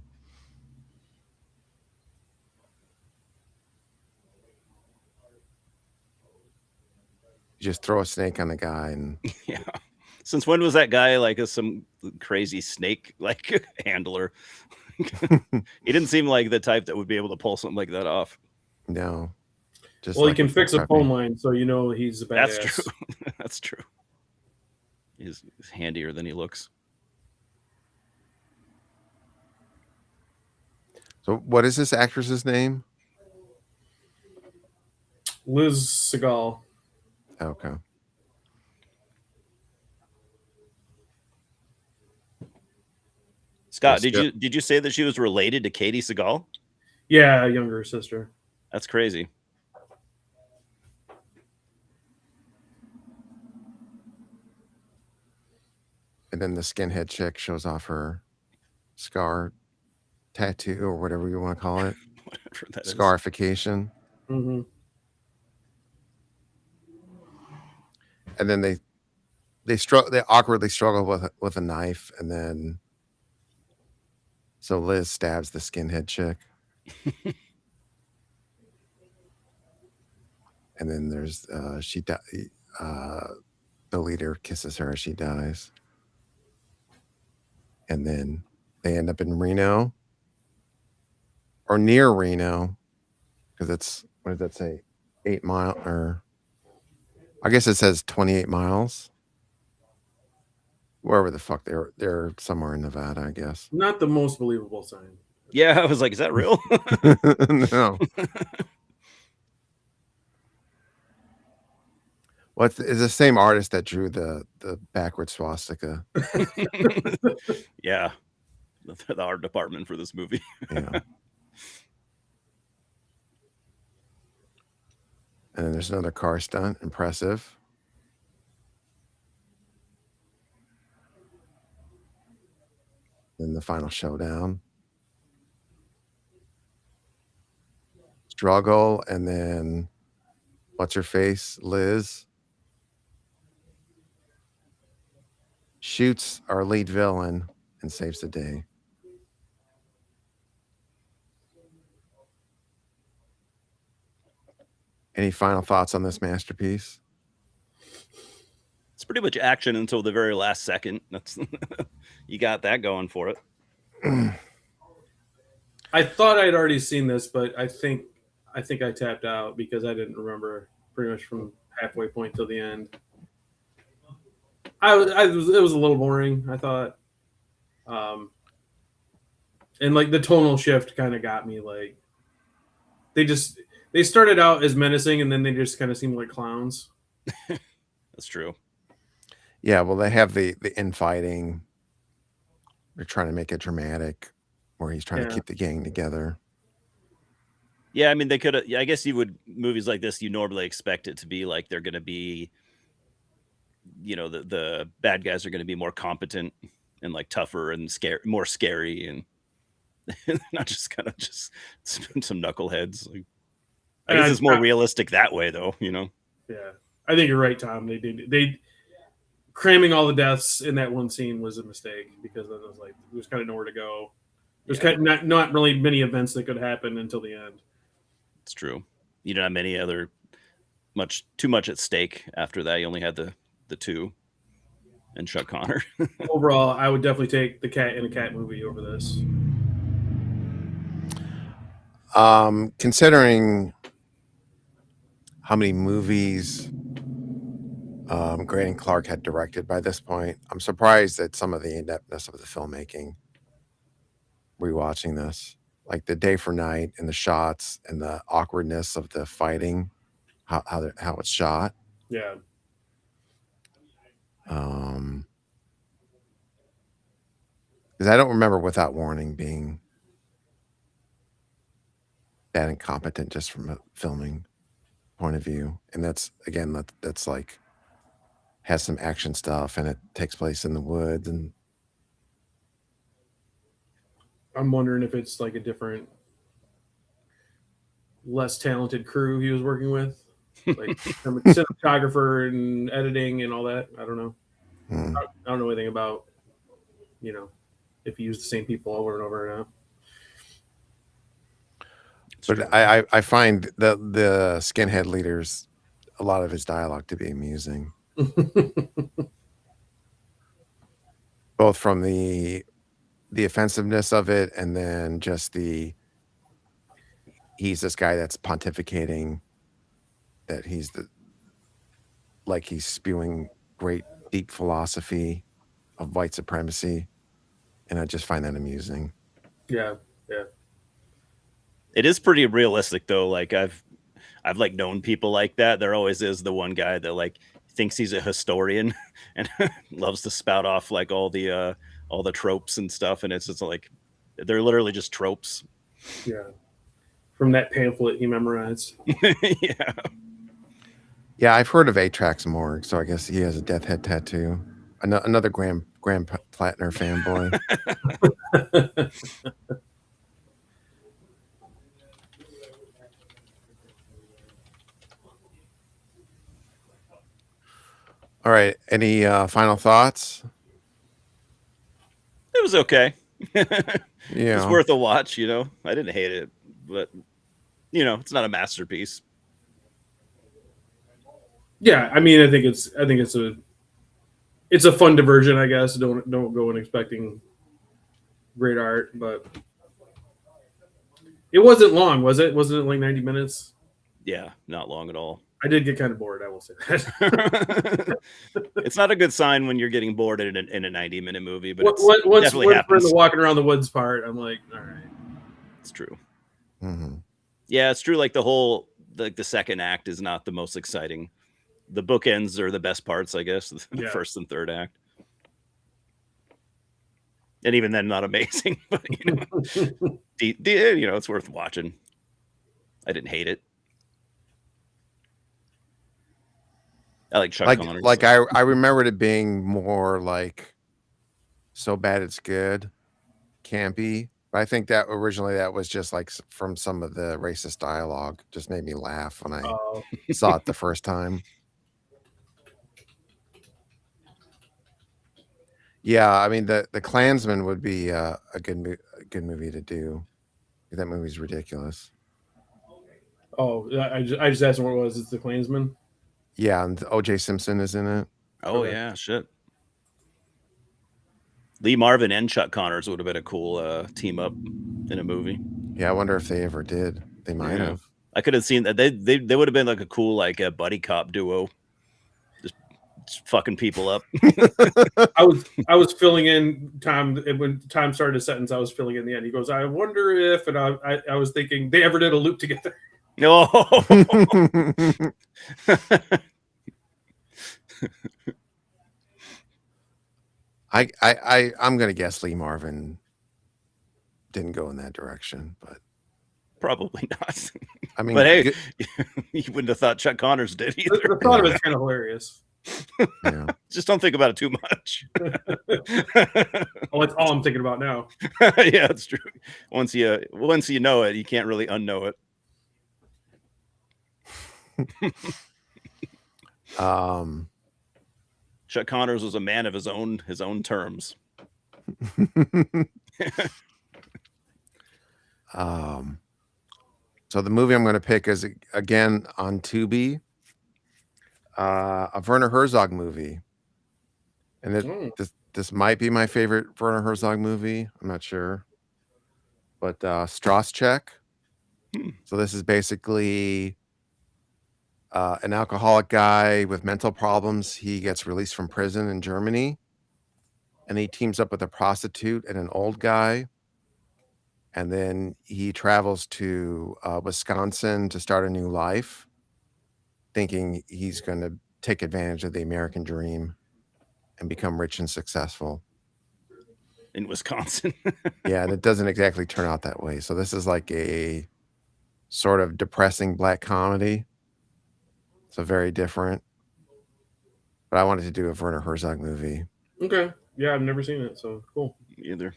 You just throw a snake on the guy and Yeah. Since when was that guy like some crazy snake like handler? He didn't seem like the type that would be able to pull something like that off. no. Just Well, like he can with fix the a phone puppy. line, so he's a badass. That's true. That's true. He's handier than he looks. So what is this actress's name? Liz Segal. Okay. Scott, Yes, did you say that she was related to Katie Seagal? Yeah, younger sister. That's crazy. And then the skinhead chick shows off her scar tattoo or whatever you want to call it. Whatever that is. Scarification. Mm-hmm. And then they awkwardly struggle with a knife, and then so Liz stabs the skinhead chick. And then there's the leader kisses her as she dies. And then they end up in Reno or near Reno, because it's, what did that say? 8 mile, or I guess it says 28 miles. Wherever the fuck they're somewhere in Nevada, I guess. Not the most believable sign. Yeah, I was like, is that real? No. Well, it's the same artist that drew the backward swastika. Yeah, the art department for this movie. Yeah. And then there's another car stunt. Impressive. Then the final showdown. Struggle, and then what's her face? Liz shoots our lead villain and saves the day. Any final thoughts on this masterpiece? It's pretty much action until the very last second. That's you got that going for it. I thought I'd already seen this, but I think I tapped out because I didn't remember pretty much from halfway point till the end. It was a little boring, I thought. And like the tonal shift kind of got me. Like they started out as menacing and then they just kind of seemed like clowns. That's true. Yeah, well, they have the infighting. They're trying to make it dramatic, where he's trying to keep the gang together. Yeah, I mean, they could have. I guess you would, movies like this, you normally expect it to be like they're going to be, the bad guys are going to be more competent and like tougher and more scary, and not just kind of just some knuckleheads. Like, I guess it's more realistic that way, though. Yeah, I think you're right, Tom. They cramming all the deaths in that one scene was a mistake because it was like there was kind of nowhere to go. There's kind of not really many events that could happen until the end. It's true. You don't have many other too much at stake after that. You only had the two and Chuck Connor. Overall, I would definitely take the Cat in a Cat movie over this. Considering how many movies Greydon Clark had directed by this point, I'm surprised at some of the ineptness of the filmmaking. Rewatching this, like the day for night and the shots and the awkwardness of the fighting, how it's shot. Yeah. Because I don't remember Without Warning being that incompetent just from a filming point of view. And that's like has some action stuff and it takes place in the woods. And I'm wondering if it's like a different, less talented crew he was working with, like cinematographer and editing and all that. I don't know. I don't know anything about, if he used the same people over and over or not. But I find the skinhead leaders, a lot of his dialogue to be amusing. Both from the offensiveness of it, and then just he's this guy that's pontificating that he's spewing great deep philosophy of white supremacy, and I just find that amusing. Yeah. It is pretty realistic though. Like I've like known people like that. There always is the one guy that like thinks he's a historian and loves to spout off like all the tropes and stuff, and it's just like they're literally just tropes. Yeah. From that pamphlet he memorized. Yeah, I've heard of A-Track's morgue, so I guess he has a death head tattoo. Another Graham Plattner fanboy. All right. Any final thoughts? It was okay. Yeah, it's worth a watch. I didn't hate it, but it's not a masterpiece. Yeah, I mean, I think it's a fun diversion, I guess. Don't go in expecting great art, but it wasn't long, was it? Wasn't it like 90 minutes? Yeah, not long at all. I did get kind of bored, I will say that. It's not a good sign when you're getting bored in a 90-minute movie, but Once definitely we're in happens. the walking around the woods part, I'm like, all right. It's true. Mm-hmm. Yeah, it's true. Like the second act is not the most exciting. The bookends are the best parts, I guess. The Yeah. first and third act, and even then, not amazing. But it's worth watching. I didn't hate it. I like Chuck Connors. Like I remembered it being more like so bad it's good, campy. But I think that originally that was just like from some of the racist dialogue. Just made me laugh when I saw it the first time. Yeah, I mean the Klansman would be a good movie to do. That movie's ridiculous. Oh, I just asked him what it was. It's the Klansman. Yeah, and O.J. Simpson is in it. Oh yeah, shit. Lee Marvin and Chuck Connors would have been a cool team up in a movie. Yeah, I wonder if they ever did. They might have. I could have seen that. They would have been like a cool a buddy cop duo, just fucking people up. I was filling in time when time started a sentence. I was filling in the end. He goes, "I wonder if," and I was thinking they ever did a loop together. No. I'm gonna guess Lee Marvin didn't go in that direction, but probably not. I mean, but hey, you wouldn't have thought Chuck Connors did either. The thought of it's kind of hilarious. Yeah. Just don't think about it too much. Well, that's all I'm thinking about now. Yeah, it's true. Once you know it, you can't really unknow it. Chuck Connors was a man of his own terms. So the movie I'm going to pick is again on Tubi, a Werner Herzog movie, and this might be my favorite Werner Herzog movie. I'm not sure, but Strasscheck. So this is basically an alcoholic guy with mental problems. He gets released from prison in Germany, and he teams up with a prostitute and an old guy. And then he travels to Wisconsin to start a new life, thinking he's going to take advantage of the American dream and become rich and successful. In Wisconsin. Yeah, and it doesn't exactly turn out that way. So this is like a sort of depressing black comedy. So very different. But I wanted to do a Werner Herzog movie. Okay. Yeah, I've never seen it, so cool. Either.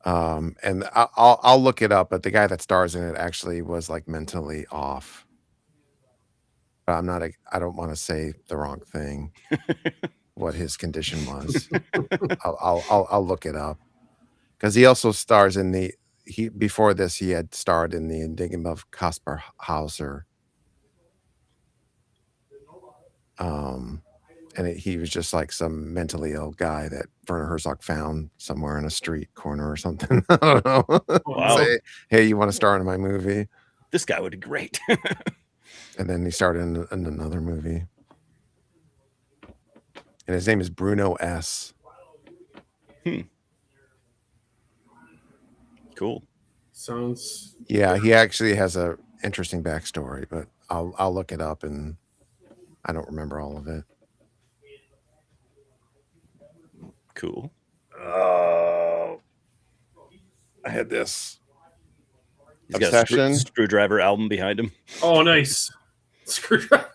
And I'll look it up, but the guy that stars in it actually was like mentally off. But I don't want to say the wrong thing. What his condition was. I'll look it up. Because he also stars in before this he had starred in the Enigma of Caspar Hauser. And he was just like some mentally ill guy that Werner Herzog found somewhere in a street corner or something. I don't know. Wow. Say, hey, you want to star in my movie? This guy would be great. And then he started in another movie. And his name is Bruno S. Cool. Sounds. Yeah, he actually has a interesting backstory, but I'll look it up, and I don't remember all of it. Cool. I had this. He's Obsession. got a Screwdriver album behind him. Oh, nice. Screwdriver.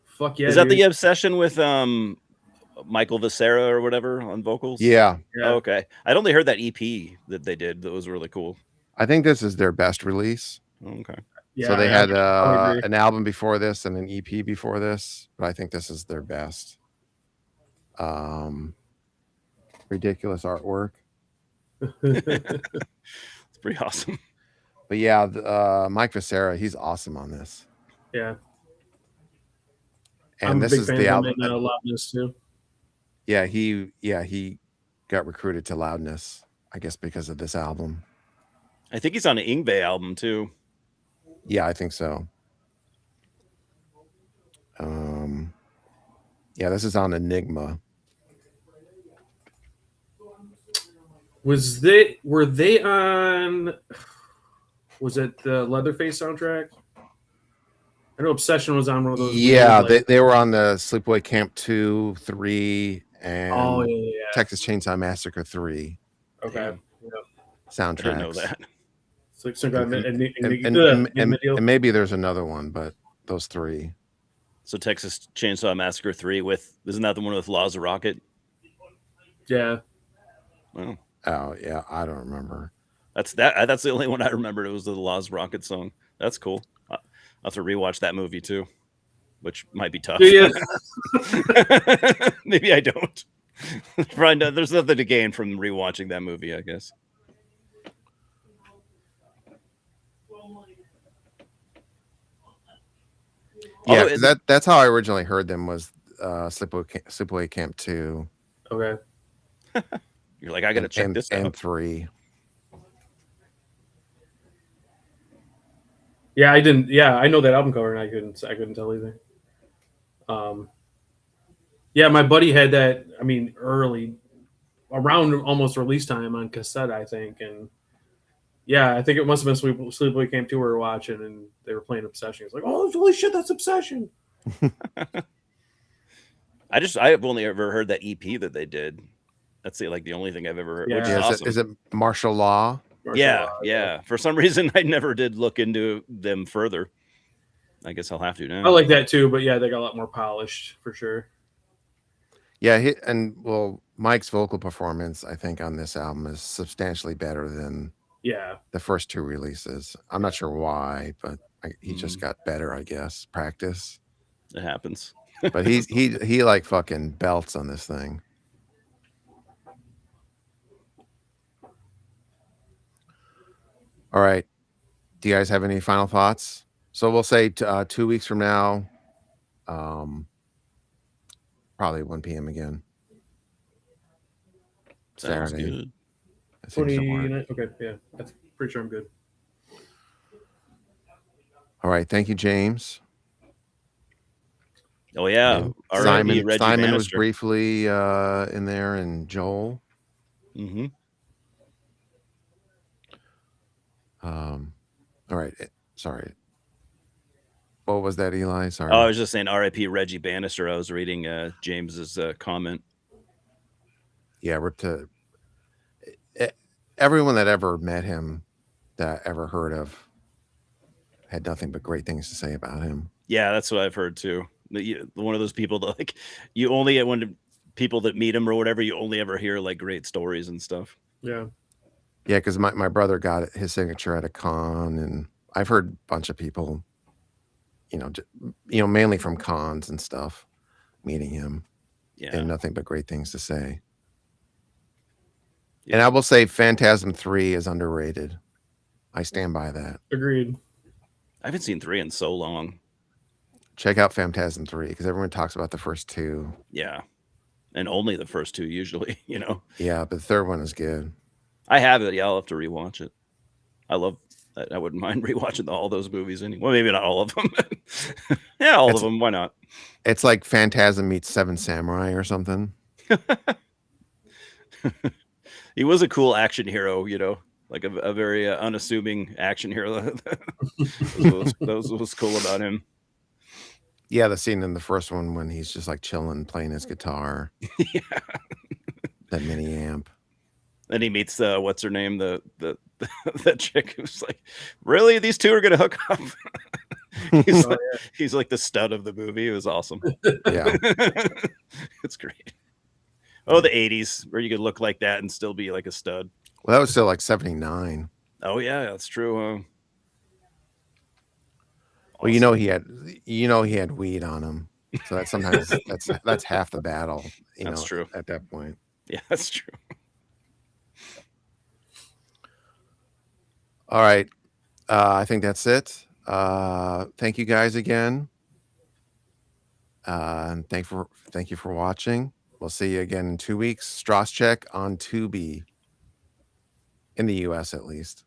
Fuck yeah. Is that dude. the Obsession with Michael Vicera or whatever on vocals? Yeah. Yeah. Oh, okay. I'd only heard that EP that they did. That was really cool. I think this is their best release. Okay. Yeah, So they had I agree. an album before this and an EP before this, but I think this is their best. Ridiculous artwork. It's pretty awesome. But yeah, Mike Viscera, he's awesome on this. Yeah, And I'm a this big is fan the of him album. in Loudness too. Yeah, he got recruited to Loudness, I guess, because of this album. I think he's on an Ingve album too. Yeah, I think so. Yeah, this is on Enigma. Were they on? Was it the Leatherface soundtrack? I know Obsession was on one of those. Yeah, weird, like, they were on the Sleepaway Camp 2, 3, and oh yeah. Texas Chainsaw Massacre 3 Okay. Damn. Yeah. soundtracks. I didn't know that. It's like some kind of And maybe there's another one, but those 3. So Texas Chainsaw Massacre 3 isn't that the one with Laws of Rocket? Yeah. Well, Oh yeah, I don't remember. that's the only one I remembered. It was the Laws of Rocket song. That's cool. I'll have to rewatch that movie too, which might be tough. Yeah. Maybe I don't. There's nothing to gain from rewatching that movie, I guess. Yeah, Although 'cause that's how I originally heard them was Sleepaway Camp 2 Okay. you're like, I gotta check this and out. 3. Yeah, I didn't. Yeah, I know that album cover, and I couldn't tell either. Yeah, my buddy had that. I mean, early, around almost release time on cassette, I think, and yeah, I think it must have been Sleepaway Camp 2 we were watching, and they were playing Obsession. It's like, oh, holy shit, that's Obsession. I've only ever heard that EP that they did. That's the only thing I've ever heard. Which is Yeah, awesome. is it Martial Law? Yeah. For some reason, I never did look into them further. I guess I'll have to now. I like that too, but yeah, they got a lot more polished for sure. Yeah, Mike's vocal performance, I think, on this album is substantially better than the first 2 releases. I'm not sure why, but he just got better, I guess. Practice. It happens. But he like fucking belts on this thing. All right. Do you guys have any final thoughts? So we'll say 2 weeks from now, probably 1 p.m. again. Sounds Saturday. good. That seems to work. 29. Okay, yeah, that's pretty sure I'm good. All right. Thank you, James. Oh yeah, And R.I.P. Reggie Simon was Bannister. briefly in there, and Joel. Mm-hmm. All right. Sorry. What was that, Eli? Sorry. Oh, I was just saying R.I.P. Reggie Bannister. I was reading James's comment. Yeah, everyone that ever met him, that I ever heard of, had nothing but great things to say about him. Yeah, that's what I've heard too. One of those people that like you only when people that meet him or whatever, you only ever hear like great stories and stuff. Yeah. Yeah, because my brother got his signature at a con, and I've heard a bunch of people, mainly from cons and stuff, meeting him. Yeah. And nothing but great things to say. Yeah. And I will say Phantasm 3 is underrated. I stand by that. Agreed. I haven't seen 3 in so long. Check out Phantasm 3 because everyone talks about the first 2. Yeah. And only the first 2 usually, Yeah, but the third one is good. I have it. Yeah, I'll have to rewatch it. I wouldn't mind rewatching all those movies anyway. Well, maybe not all of them. Yeah, all of them. Why not? It's like Phantasm meets Seven Samurai or something. He was a cool action hero, like a very unassuming action hero. That was cool about him. Yeah, the scene in the first one when he's just like chilling, playing his guitar. Yeah. That mini amp. Then he meets what's her name, the that chick who's like, really, these two are gonna hook up. He's like the stud of the movie. It was awesome. Yeah. It's great. Oh, the 80s where you could look like that and still be like a stud. Well, that was still like 79. Oh yeah, that's true. Well, he had weed on him. So that sometimes that's half the battle, that's true. At that point. Yeah, that's true. All right. I think that's it. Thank you guys again. And thank you for watching. We'll see you again in 2 weeks. Strauss check on Tubi. In the US, at least.